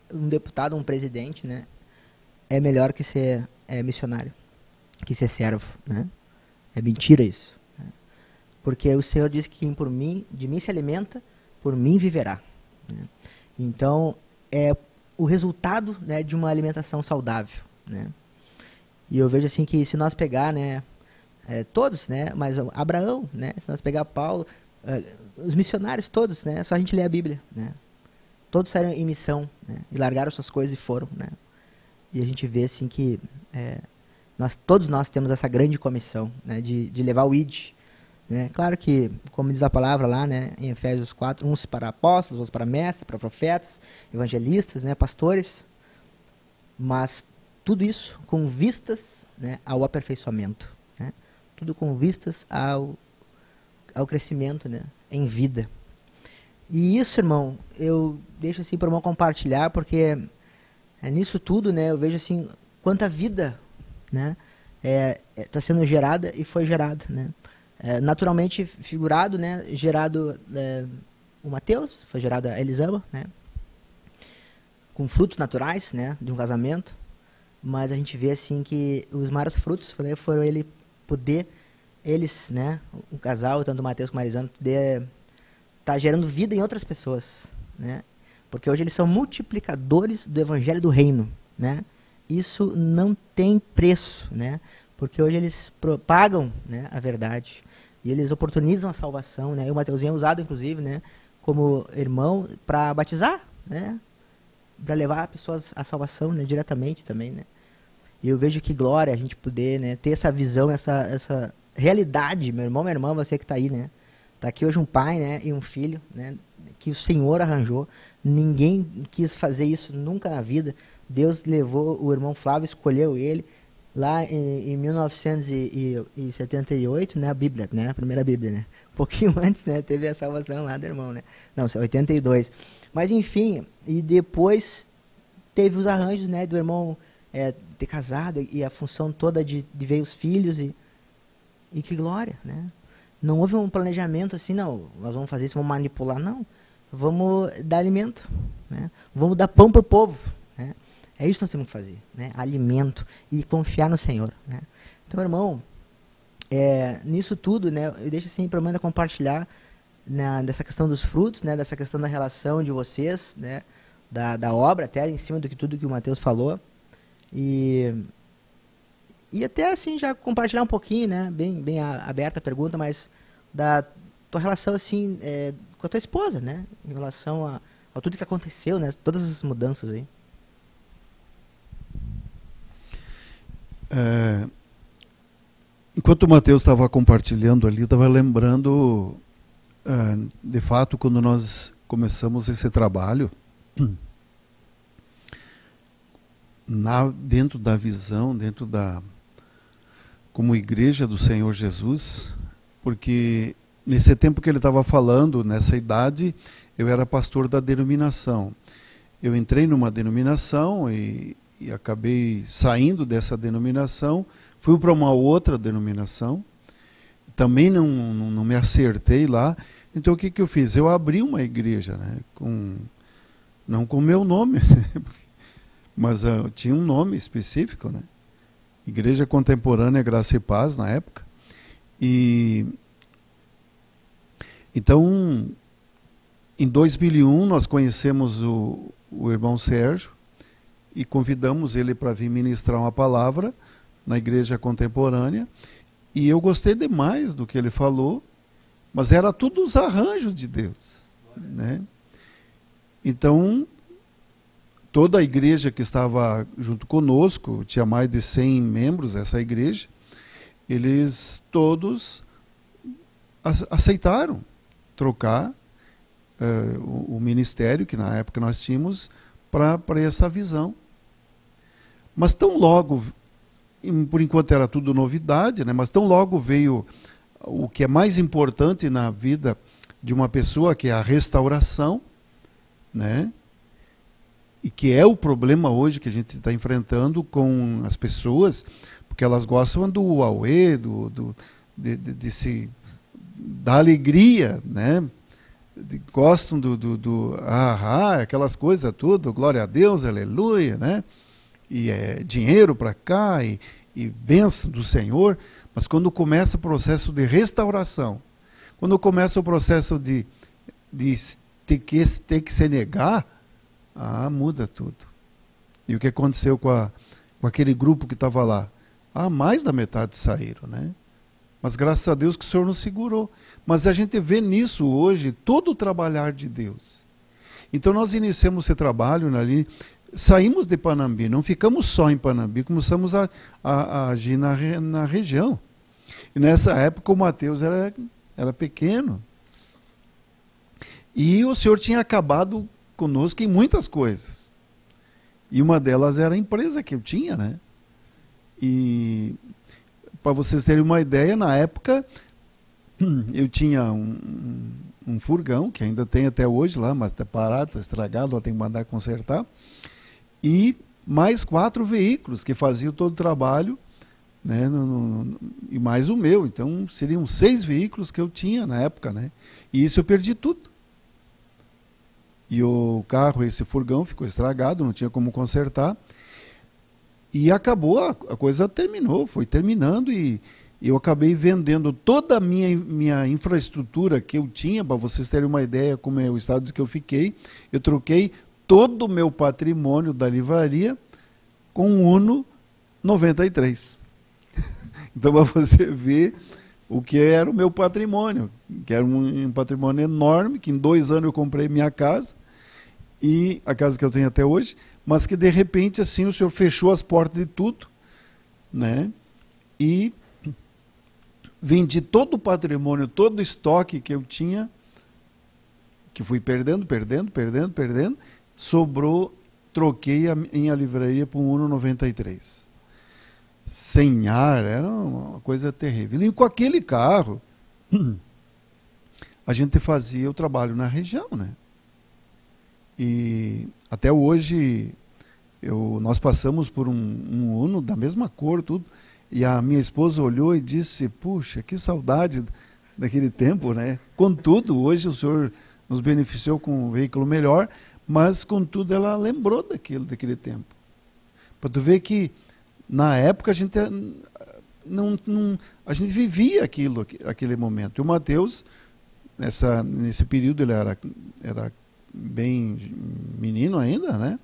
um deputado, um presidente, né, é melhor que ser missionário, que ser servo, né? É mentira isso, né? Porque o Senhor diz que quem de mim se alimenta, por mim viverá, né? Então é o resultado, né, de uma alimentação saudável, né? E eu vejo assim que se nós pegar, né, todos, né, mas Abraão, né, se nós pegar Paulo, os missionários todos, né, só a gente lê a Bíblia, né? Todos saíram em missão, né, e largaram suas coisas e foram, né? E a gente vê assim que todos nós temos essa grande comissão, né, de levar o ID, né? Claro que, como diz a palavra lá, né, em Efésios 4, uns para apóstolos, outros para mestres, para profetas, evangelistas, né, pastores, mas tudo isso com vistas, né, ao aperfeiçoamento, né? Tudo com vistas ao crescimento, né, em vida. E isso, irmão, eu deixo assim para o irmão compartilhar, porque nisso tudo, né, eu vejo assim quanta vida, né, está sendo gerada e foi gerada, né? Naturalmente figurado, né, gerado o Mateus, foi gerada a Elisama, né, com frutos naturais, né, de um casamento, mas a gente vê assim que os maiores frutos, né, foram eles, né, o casal, tanto o Mateus como a Elisama, poder tá gerando vida em outras pessoas, né, porque hoje eles são multiplicadores do evangelho do reino, né, isso não tem preço, né, porque hoje eles propagam, né, a verdade. E eles oportunizam a salvação, né? E o Mateuzinho é usado, inclusive, né, como irmão para batizar, né? Para levar pessoas à salvação, né, diretamente também, né? E eu vejo que glória a gente poder, né, ter essa visão, essa realidade, meu irmão, minha irmã, você que está aí, né? Tá aqui hoje um pai, né, e um filho, né, que o Senhor arranjou. Ninguém quis fazer isso nunca na vida. Deus levou o irmão Flávio, escolheu ele. Lá em 1978, né, a Bíblia, né, a primeira Bíblia, né, um pouquinho antes, né, teve a salvação lá do irmão, né, não, 82, mas enfim, e depois teve os arranjos, né, do irmão ter casado, e a função toda de ver os filhos, e que glória, né, não houve um planejamento assim, não, nós vamos fazer isso, vamos manipular, não, vamos dar alimento, né, vamos dar pão para o povo, né. É isso que nós temos que fazer, né? Alimento e confiar no Senhor, né? Então, irmão, nisso tudo, né, eu deixo assim para a Amanda compartilhar dessa questão dos frutos, né, dessa questão da relação de vocês, né, da obra, até em cima do que tudo que o Mateus falou, e até assim já compartilhar um pouquinho, né, bem aberta a pergunta, mas da tua relação assim com a tua esposa, né, em relação a tudo que aconteceu, né, todas as mudanças aí. Enquanto o Mateus estava compartilhando ali, eu estava lembrando, de fato, quando nós começamos esse trabalho, dentro da visão, como igreja do Senhor Jesus, porque nesse tempo que ele estava falando, nessa idade, eu era pastor da denominação. Eu entrei numa denominação e acabei saindo dessa denominação, fui para uma outra denominação, também não me acertei lá. Então o que eu fiz? Eu abri uma igreja, né, não com o meu nome, mas tinha um nome específico, né, Igreja Contemporânea Graça e Paz na época. E então em 2001 nós conhecemos o irmão Sérgio e convidamos ele para vir ministrar uma palavra na Igreja Contemporânea, e eu gostei demais do que ele falou, mas era tudo os arranjos de Deus, né? Então, toda a igreja que estava junto conosco, tinha mais de 100 membros essa igreja, eles todos aceitaram trocar o ministério que na época nós tínhamos para essa visão. Mas tão logo, por enquanto era tudo novidade, né? Mas tão logo veio o que é mais importante na vida de uma pessoa, que é a restauração, né? E que é o problema hoje que a gente está enfrentando com as pessoas, porque elas gostam do auê, da alegria, né? Gostam aquelas coisas tudo, glória a Deus, aleluia, né? E dinheiro para cá, e bênção do Senhor, mas quando começa o processo de restauração, quando começa o processo de ter que se negar, muda tudo. E o que aconteceu com aquele grupo que estava lá? Mais da metade saíram, né? Mas graças a Deus que o Senhor nos segurou. Mas a gente vê nisso hoje todo o trabalhar de Deus. Então nós iniciamos esse trabalho ali, saímos de Panambi, não ficamos só em Panambi, começamos a agir na região. E nessa época o Mateus era era pequeno. E o Senhor tinha acabado conosco em muitas coisas. E uma delas era a empresa que eu tinha, né? E para vocês terem uma ideia, na época eu tinha um furgão, que ainda tem até hoje lá, mas está parado, está estragado, eu tenho que mandar consertar. E mais 4 veículos que faziam todo o trabalho, né, e mais o meu. Então seriam 6 veículos que eu tinha na época, né? E isso eu perdi tudo. E o carro, esse furgão, ficou estragado, não tinha como consertar. E acabou, a coisa terminou, foi terminando, e eu acabei vendendo toda a minha infraestrutura que eu tinha, para vocês terem uma ideia como é o estado que eu fiquei. Eu troquei todo o meu patrimônio da livraria com um Uno 93. Então, para você ver o que era o meu patrimônio, que era um patrimônio enorme, que em 2 anos eu comprei minha casa, e a casa que eu tenho até hoje, mas que de repente assim o Senhor fechou as portas de tudo, né? E vendi todo o patrimônio, todo o estoque que eu tinha, que fui perdendo, sobrou, troquei a livraria por um Uno 93. Sem ar, era uma coisa terrível. E com aquele carro, a gente fazia o trabalho na região, né? E até hoje, nós passamos por um Uno da mesma cor, tudo, e a minha esposa olhou e disse, puxa, que saudade daquele tempo, né? Contudo, hoje o Senhor nos beneficiou com um veículo melhor, mas contudo ela lembrou daquele tempo. Para tu ver que na época a gente a gente vivia aquele momento. E o Mateus, nesse período, ele era bem menino ainda, né?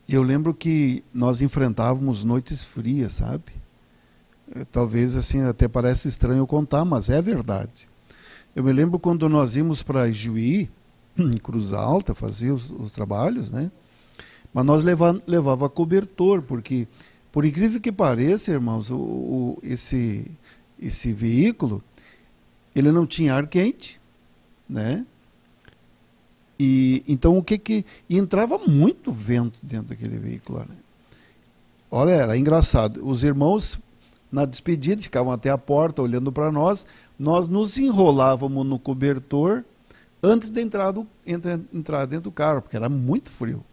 E eu lembro que nós enfrentávamos noites frias, sabe? Talvez assim até parece estranho eu contar, mas é verdade. Eu me lembro quando nós íamos para Ijuí, em Cruz Alta, fazer os trabalhos, né? Mas nós levava cobertor, porque, por incrível que pareça, irmãos, esse veículo, ele não tinha ar quente, né? E então e entrava muito vento dentro daquele veículo, né? Olha, era engraçado. Os irmãos na despedida ficavam até a porta olhando para nós nos enrolávamos no cobertor antes de entrar dentro do carro, porque era muito frio,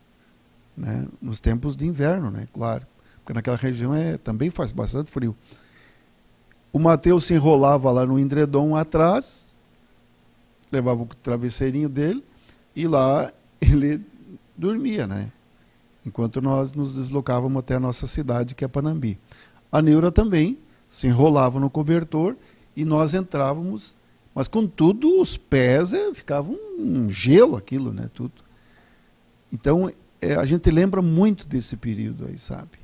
né? Nos tempos de inverno, né? Claro, porque naquela região também faz bastante frio. O Mateus se enrolava lá no edredom atrás, levava o travesseirinho dele, e lá ele dormia, né? Enquanto nós nos deslocávamos até a nossa cidade, que é Panambi. A Neura também se enrolava no cobertor e nós entrávamos, mas contudo os pés ficavam um gelo aquilo, né? Tudo. Então a gente lembra muito desse período aí, sabe?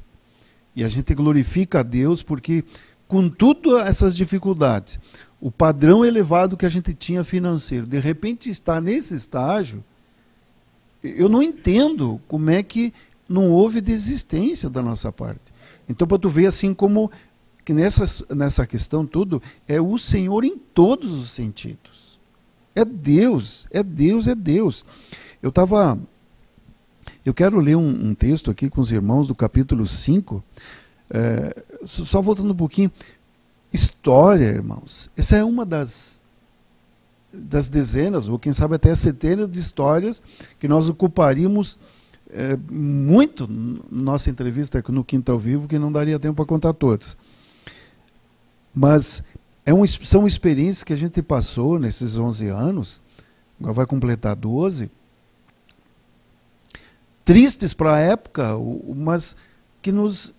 E a gente glorifica a Deus porque com todas essas dificuldades, o padrão elevado que a gente tinha financeiro, de repente está nesse estágio, eu não entendo como é que não houve desistência da nossa parte. Então, para tu ver assim como que nessa questão tudo, é o Senhor em todos os sentidos. É Deus, é Deus, é Deus. Eu quero ler um texto aqui com os irmãos do capítulo 5, só voltando um pouquinho. História, irmãos, essa é uma das dezenas, ou quem sabe até centenas de histórias que nós ocuparíamos muito nossa entrevista no Quinta ao Vivo, que não daria tempo para contar todas. Mas são experiências que a gente passou nesses 11 anos, agora vai completar 12, tristes para a época, mas que nos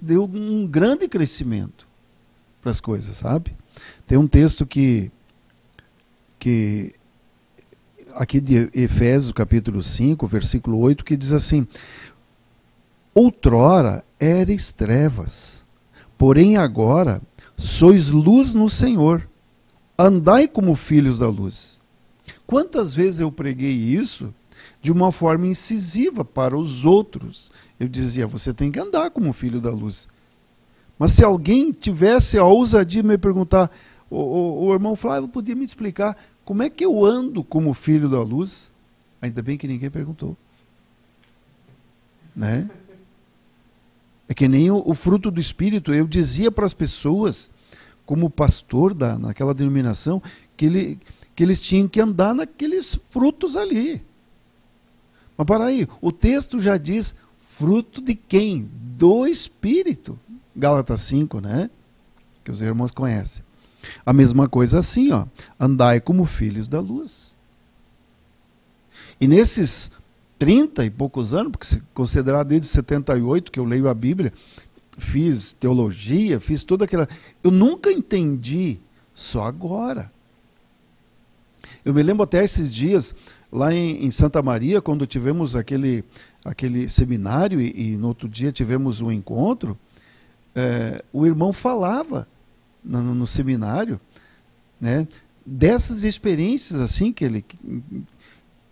deu um grande crescimento para as coisas, sabe? Tem um texto que aqui de Efésios capítulo 5, versículo 8, que diz assim: outrora eres trevas, porém agora sois luz no Senhor, andai como filhos da luz. Quantas vezes eu preguei isso de uma forma incisiva para os outros? Eu dizia, você tem que andar como filho da luz. Mas se alguém tivesse a ousadia de me perguntar, o irmão Flávio podia me explicar como é que eu ando como filho da luz? Ainda bem que ninguém perguntou. Né? É que nem o fruto do Espírito. Eu dizia para as pessoas, como pastor naquela denominação, que eles tinham que andar naqueles frutos ali. Mas para aí, o texto já diz fruto de quem? Do Espírito. Gálatas 5, né? Que os irmãos conhecem. A mesma coisa assim, ó. Andai como filhos da luz. E nesses 30 e poucos anos, porque se considerar desde 78 que eu leio a Bíblia, fiz teologia, fiz toda aquela... Eu nunca entendi, só agora. Eu me lembro até esses dias, lá em Santa Maria, quando tivemos aquele seminário e no outro dia tivemos um encontro, o irmão falava no seminário, né, dessas experiências assim que ele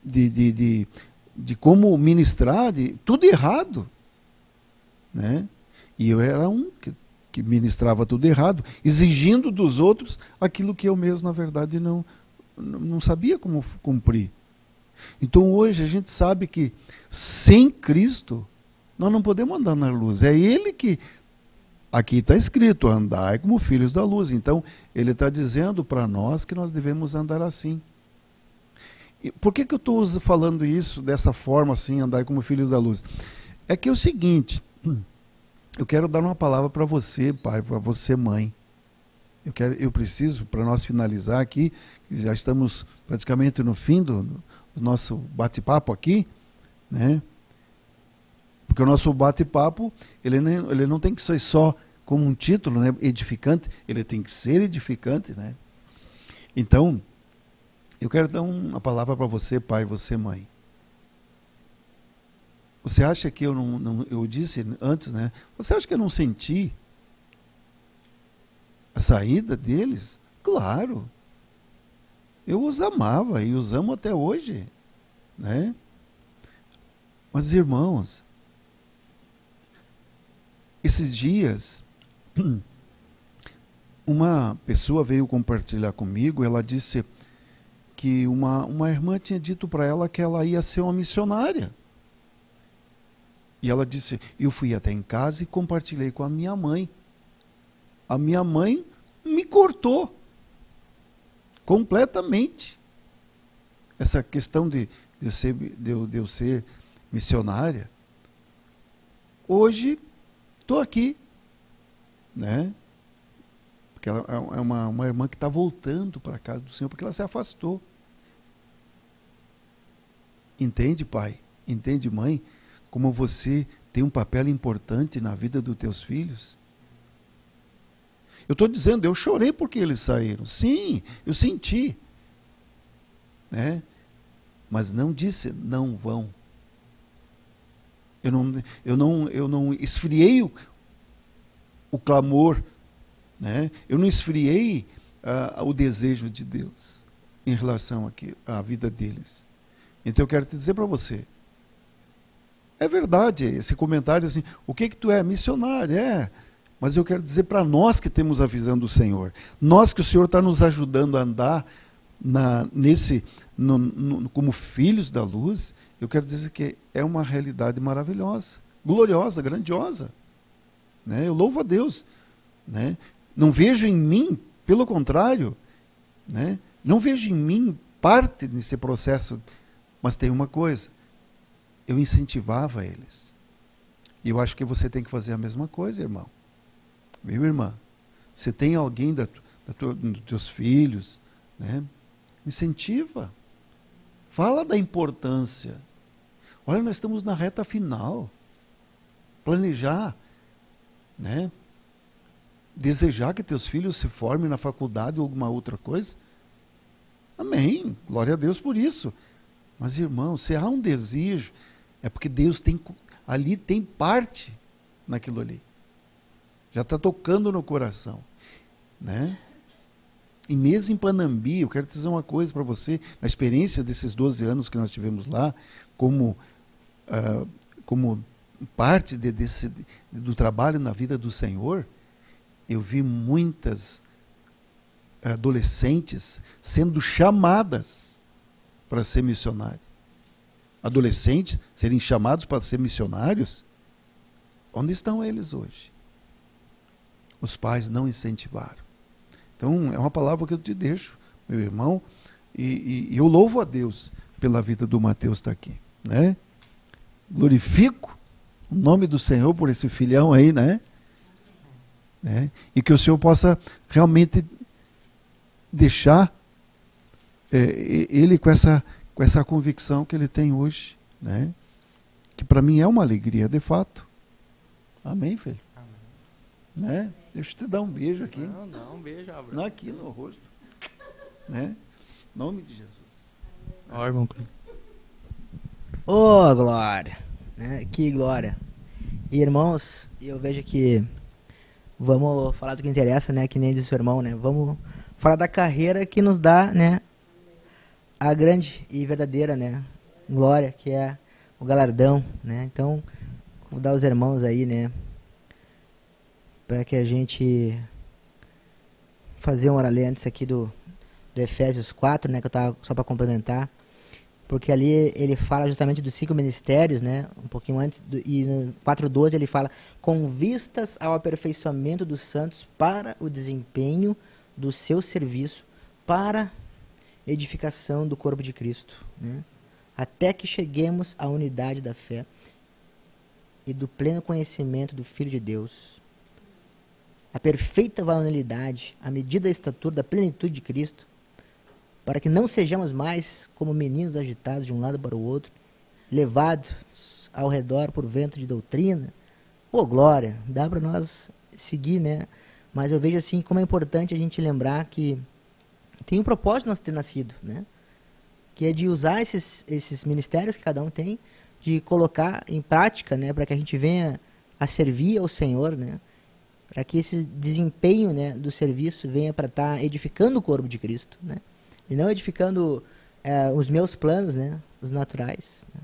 de como ministrar, tudo errado, né? E eu era um que ministrava tudo errado, exigindo dos outros aquilo que eu mesmo na verdade não sabia como cumprir. Então hoje a gente sabe que sem Cristo nós não podemos andar na luz. É Ele que aqui está escrito, andai como filhos da luz. Então, ele está dizendo para nós que nós devemos andar assim. E por que eu estou falando isso dessa forma, assim, andar como filhos da luz? É que é o seguinte, eu quero dar uma palavra para você, pai, para você, mãe. Eu preciso, para nós finalizar aqui, já estamos praticamente no fim do nosso bate-papo aqui, né? Porque o nosso bate-papo, ele não tem que ser só como um título, né, edificante, ele tem que ser edificante, né? Então, eu quero dar uma palavra para você, pai, você, mãe. Você acha que eu disse antes, né? Você acha que eu não senti a saída deles? Claro. Eu os amava e os amo até hoje, né? Mas, irmãos, esses dias, uma pessoa veio compartilhar comigo, ela disse que uma irmã tinha dito para ela que ela ia ser uma missionária. E ela disse, eu fui até em casa e compartilhei com a minha mãe. A minha mãe me cortou completamente. Essa questão de eu ser missionária. Hoje, estou aqui, né? Porque ela é uma irmã que está voltando para a casa do Senhor, porque ela se afastou. Entende, pai? Entende, mãe? Como você tem um papel importante na vida dos teus filhos? Eu estou dizendo, eu chorei porque eles saíram. Sim, eu senti. Né? Mas não disse, não vão. Eu não esfriei o clamor, né? Eu não esfriei o desejo de Deus em relação à vida deles. Então eu quero te dizer para você, é verdade esse comentário assim, o que tu é? Missionário, mas eu quero dizer para nós que temos a visão do Senhor, nós que o Senhor está nos ajudando a andar como filhos da luz, eu quero dizer que é uma realidade maravilhosa, gloriosa, grandiosa. Né? Eu louvo a Deus. Né? Não vejo em mim, pelo contrário, né? Não vejo em mim parte desse processo, mas tem uma coisa, eu incentivava eles. E eu acho que você tem que fazer a mesma coisa, irmão. Viu, irmã? Você tem alguém dos teus filhos, né? Incentiva. Fala da importância. Olha, nós estamos na reta final. Planejar, né? Desejar que teus filhos se formem na faculdade ou alguma outra coisa. Amém. Glória a Deus por isso. Mas, irmão, se há um desejo, é porque Deus ali tem parte naquilo ali. Já está tocando no coração. Né? E mesmo em Panambi, eu quero te dizer uma coisa para você, na experiência desses 12 anos que nós tivemos lá, como parte do trabalho na vida do Senhor, eu vi muitas adolescentes sendo chamadas para ser missionário. Adolescentes serem chamados para ser missionários? Onde estão eles hoje? Os pais não incentivaram. Então, é uma palavra que eu te deixo, meu irmão, e eu louvo a Deus pela vida do Mateus estar aqui, né? Glorifico o nome do Senhor por esse filhão aí, né? E que o Senhor possa realmente deixar ele com essa convicção que ele tem hoje, né? Que para mim é uma alegria, de fato. Amém, filho? Amém. Né? Deixa eu te dar um beijo aqui. Não, um beijo, abraço. Não, aqui no rosto. Né? Em nome de Jesus. Ó, irmão. Ô, glória! Né? Que glória! E, irmãos, eu vejo que vamos falar do que interessa, né? Que nem disse o irmão, né? Vamos falar da carreira que nos dá, né? A grande e verdadeira, né? Glória, que é o galardão, né? Então, vou dar aos irmãos aí, né? Para que a gente fazer uma oração antes aqui do Efésios 4, né? Que eu tava só para complementar. Porque ali ele fala justamente dos 5 ministérios, né? Um pouquinho antes, e no 4:12 ele fala: com vistas ao aperfeiçoamento dos santos para o desempenho do seu serviço, para edificação do corpo de Cristo, né? Até que cheguemos à unidade da fé e do pleno conhecimento do Filho de Deus, a perfeita varonilidade, a medida da estatura da plenitude de Cristo, para que não sejamos mais como meninos agitados de um lado para o outro, levados ao redor por vento de doutrina. Ô, glória, dá para nós seguir, né? Mas eu vejo assim como é importante a gente lembrar que tem um propósito nós ter nascido, né? Que é de usar esses ministérios que cada um tem, de colocar em prática, né? Para que a gente venha a servir ao Senhor, né? Para que esse desempenho, né, do serviço venha para estar edificando o corpo de Cristo, né? E não edificando os meus planos, né, os naturais, né?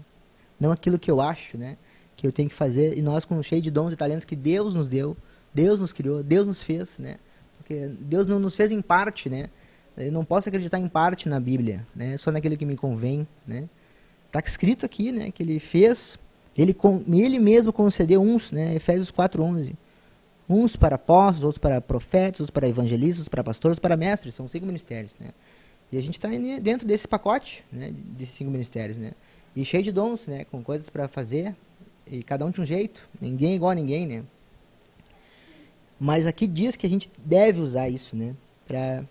Não aquilo que eu acho, né, que eu tenho que fazer. E nós, com cheio de dons e talentos que Deus nos deu, Deus nos criou, Deus nos fez, né? Porque Deus não nos fez em parte, né? Eu não posso acreditar em parte na Bíblia, né? Só naquilo que me convém, né? Está escrito aqui, né, que Ele fez, Ele mesmo concedeu uns, né? Efésios 4:11. Uns para apóstolos, outros para profetas, outros para evangelistas, outros para pastores, outros para mestres. São 5 ministérios, né? E a gente está dentro desse pacote, né, desses 5 ministérios, né? E cheio de dons, né, com coisas para fazer, e cada um de um jeito. Ninguém é igual a ninguém, né? Mas aqui diz que a gente deve usar isso, né, para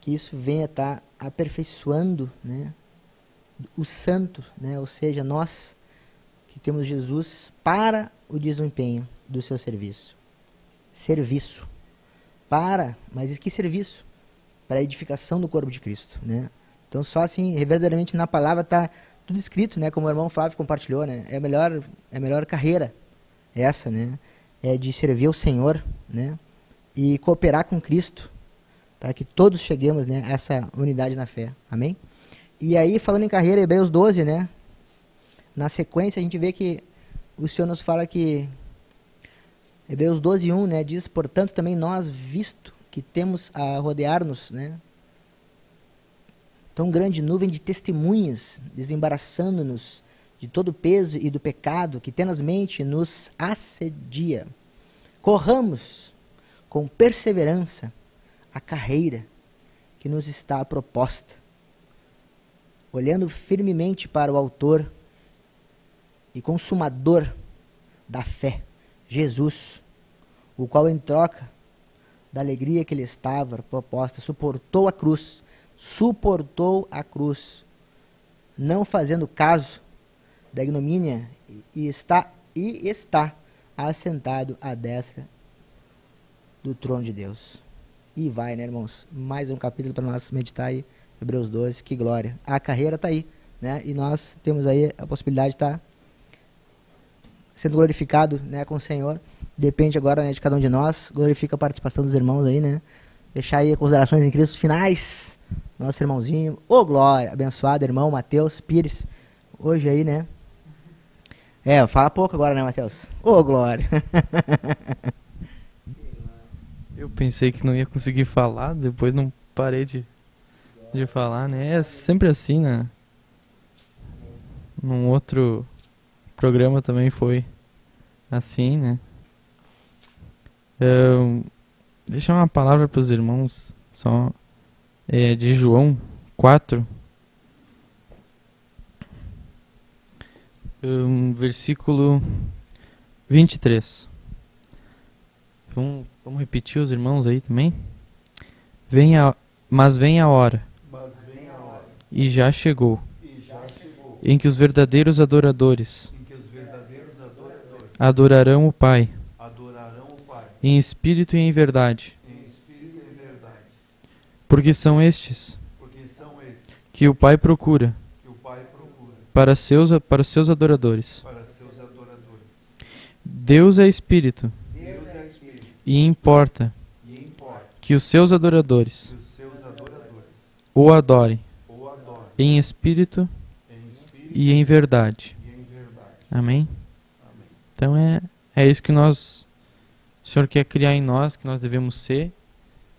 que isso venha estar aperfeiçoando, né, o santo, né? Ou seja, nós que temos Jesus para o desempenho do seu serviço. Serviço. Mas que serviço? Para a edificação do corpo de Cristo, né? Então, só assim, verdadeiramente na palavra está tudo escrito, né? Como o irmão Flávio compartilhou, né? É a melhor carreira essa, né? É de servir ao Senhor, né? E cooperar com Cristo, para que todos cheguemos, né, a essa unidade na fé. Amém? E aí, falando em carreira, Hebreus 12, né? Na sequência, a gente vê que o Senhor nos fala que Hebreus 12:1, né, diz: portanto, também nós, visto que temos a rodear-nos, né, tão grande nuvem de testemunhas, desembaraçando-nos de todo o peso e do pecado que tenazmente nos assedia, corramos com perseverança a carreira que nos está proposta, olhando firmemente para o autor e consumador da fé, Jesus, o qual, em troca da alegria que lhe estava proposta, suportou a cruz, não fazendo caso da ignomínia, e está assentado à destra do trono de Deus. E vai, né, irmãos? Mais um capítulo para nós meditar aí, Hebreus 12, que glória. A carreira está aí, né? E nós temos aí a possibilidade de estar sendo glorificado, né, com o Senhor. Depende agora, né, de cada um de nós. Glorifica a participação dos irmãos aí, né? Deixar aí considerações em Cristo finais. Nosso irmãozinho, ô glória, abençoado irmão Mateus Pires. Hoje aí, né? Fala pouco agora, né, Mateus? Ô glória. pensei que não ia conseguir falar, depois não parei de falar, né? É sempre assim, né? Num outro programa também foi assim, né? Deixa uma palavra para os irmãos, só de João 4, versículo 23. Vamos repetir os irmãos aí também? Mas vem a hora, e já chegou, em que os verdadeiros adoradores adorarão o Pai, em espírito e em verdade. Porque são estes que o Pai procura para seus adoradores. Deus é espírito, e importa que os seus adoradores o adorem em espírito e em verdade. Amém? Então é isso que o Senhor quer criar em nós, que nós devemos ser,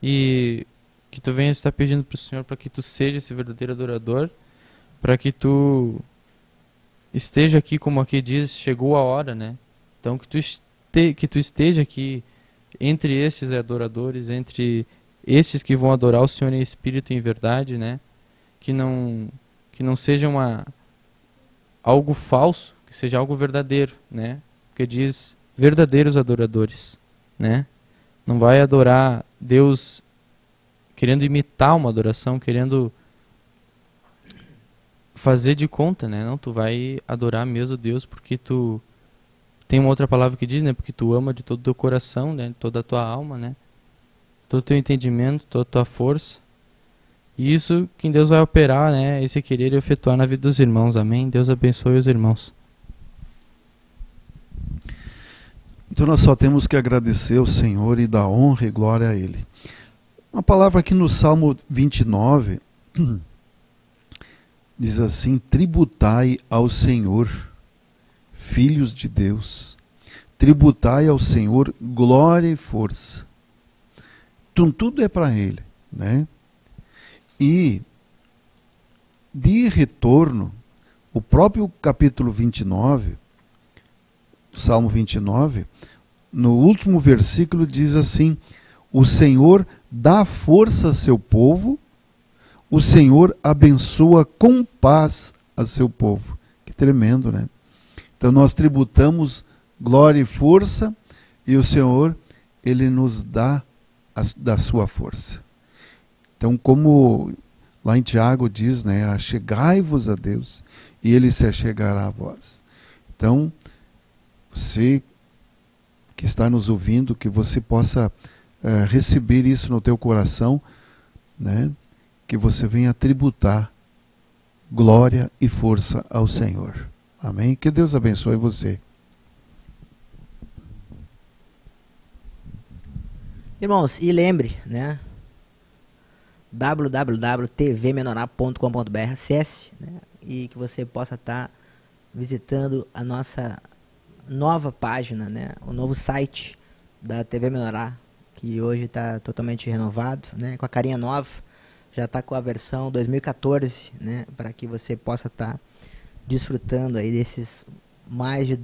e que tu venha estar pedindo para o Senhor para que tu seja esse verdadeiro adorador, para que tu esteja aqui, como aqui diz, chegou a hora, né? Então que tu esteja aqui entre estes adoradores, entre estes que vão adorar o Senhor em espírito e em verdade, né? Que não seja algo falso, que seja algo verdadeiro, né? Porque diz verdadeiros adoradores, né? Não vai adorar Deus querendo imitar uma adoração, querendo fazer de conta, né? Não, tu vai adorar mesmo Deus porque tu tem uma outra palavra que diz, né? Porque tu ama de todo o teu coração, né? Toda a tua alma, né? Todo o teu entendimento, toda a tua força. E isso que Deus vai operar, né? Esse querer e efetuar na vida dos irmãos. Amém? Deus abençoe os irmãos. Então nós só temos que agradecer ao Senhor e dar honra e glória a Ele. Uma palavra aqui no Salmo 29 diz assim: tributai ao Senhor, filhos de Deus, tributai ao Senhor glória e força. Então tudo é para Ele, né? E de retorno, o próprio capítulo 29, Salmo 29, no último versículo diz assim: o Senhor dá força a seu povo, o Senhor abençoa com paz a seu povo. Que tremendo, né? Então nós tributamos glória e força, e o Senhor, Ele nos dá da sua força. Então, como lá em Tiago diz, né, achegai-vos a Deus, e Ele se achegará a vós. Então, você que está nos ouvindo, que você possa receber isso no teu coração, né, que você venha tributar glória e força ao Senhor. Amém? Que Deus abençoe você. Irmãos, e lembre, né, www.tvmenorá.com.br, acesse, né, e que você possa estar visitando a nossa nova página, né, o novo site da TV Menorá, que hoje está totalmente renovado, né, com a carinha nova, já está com a versão 2014, né, para que você possa estar desfrutando aí desses mais de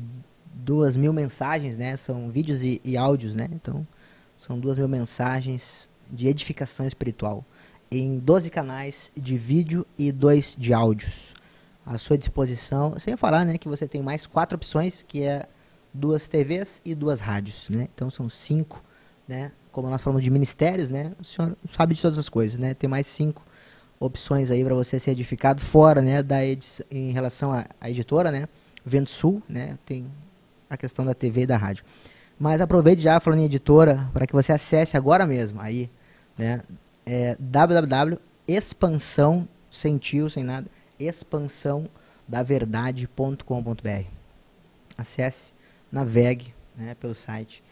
2.000 mensagens, né, são vídeos e áudios, né, então são 2.000 mensagens de edificação espiritual em 12 canais de vídeo e 2 de áudios à sua disposição, sem falar, né, que você tem mais 4 opções, que é 2 TVs e 2 rádios, né, então são 5, né, como nós falamos de ministérios, né, o senhor sabe de todas as coisas, né, tem mais 5 opções aí para você ser edificado, fora, né, em relação à editora, né, Vento Sul, né, tem a questão da TV e da rádio. Mas aproveite já, falando em editora, para que você acesse agora mesmo, aí, né, www.expansão, sem tio, sem nada, expansãodaverdade.com.br. Acesse, navegue, né, pelo site.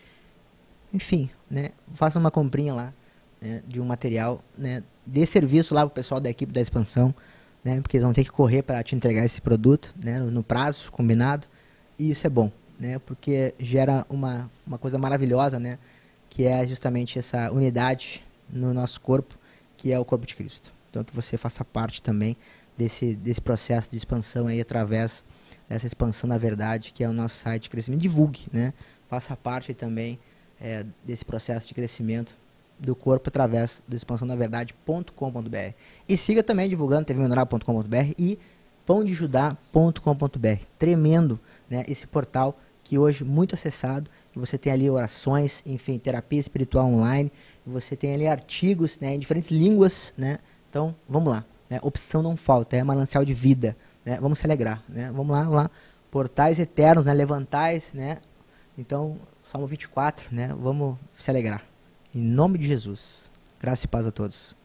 Enfim, né, faça uma comprinha lá, né, de um material, né, dê serviço lá para o pessoal da equipe da Expansão, né, porque eles vão ter que correr para te entregar esse produto, né, no prazo combinado, e isso é bom, né, porque gera uma coisa maravilhosa, né, que é justamente essa unidade no nosso corpo, que é o corpo de Cristo. Então que você faça parte também desse processo de expansão aí, através dessa expansão na verdade, que é o nosso site de crescimento. Divulgue, né? Faça parte também desse processo de crescimento do corpo através do expansãonaverdade.com.br. E siga também divulgando tvmenorá.com.br e pãodejudá.com.br. Tremendo, né, esse portal que hoje é muito acessado, que você tem ali orações, enfim, terapia espiritual online, você tem ali artigos, né, em diferentes línguas, né? Então, vamos lá, né? Opção não falta, é manancial de vida, né? Vamos se alegrar, né? Vamos lá. Portais eternos, né? Levantais, né? Então, Salmo 24, né? Vamos se alegrar. Em nome de Jesus. Graça e paz a todos.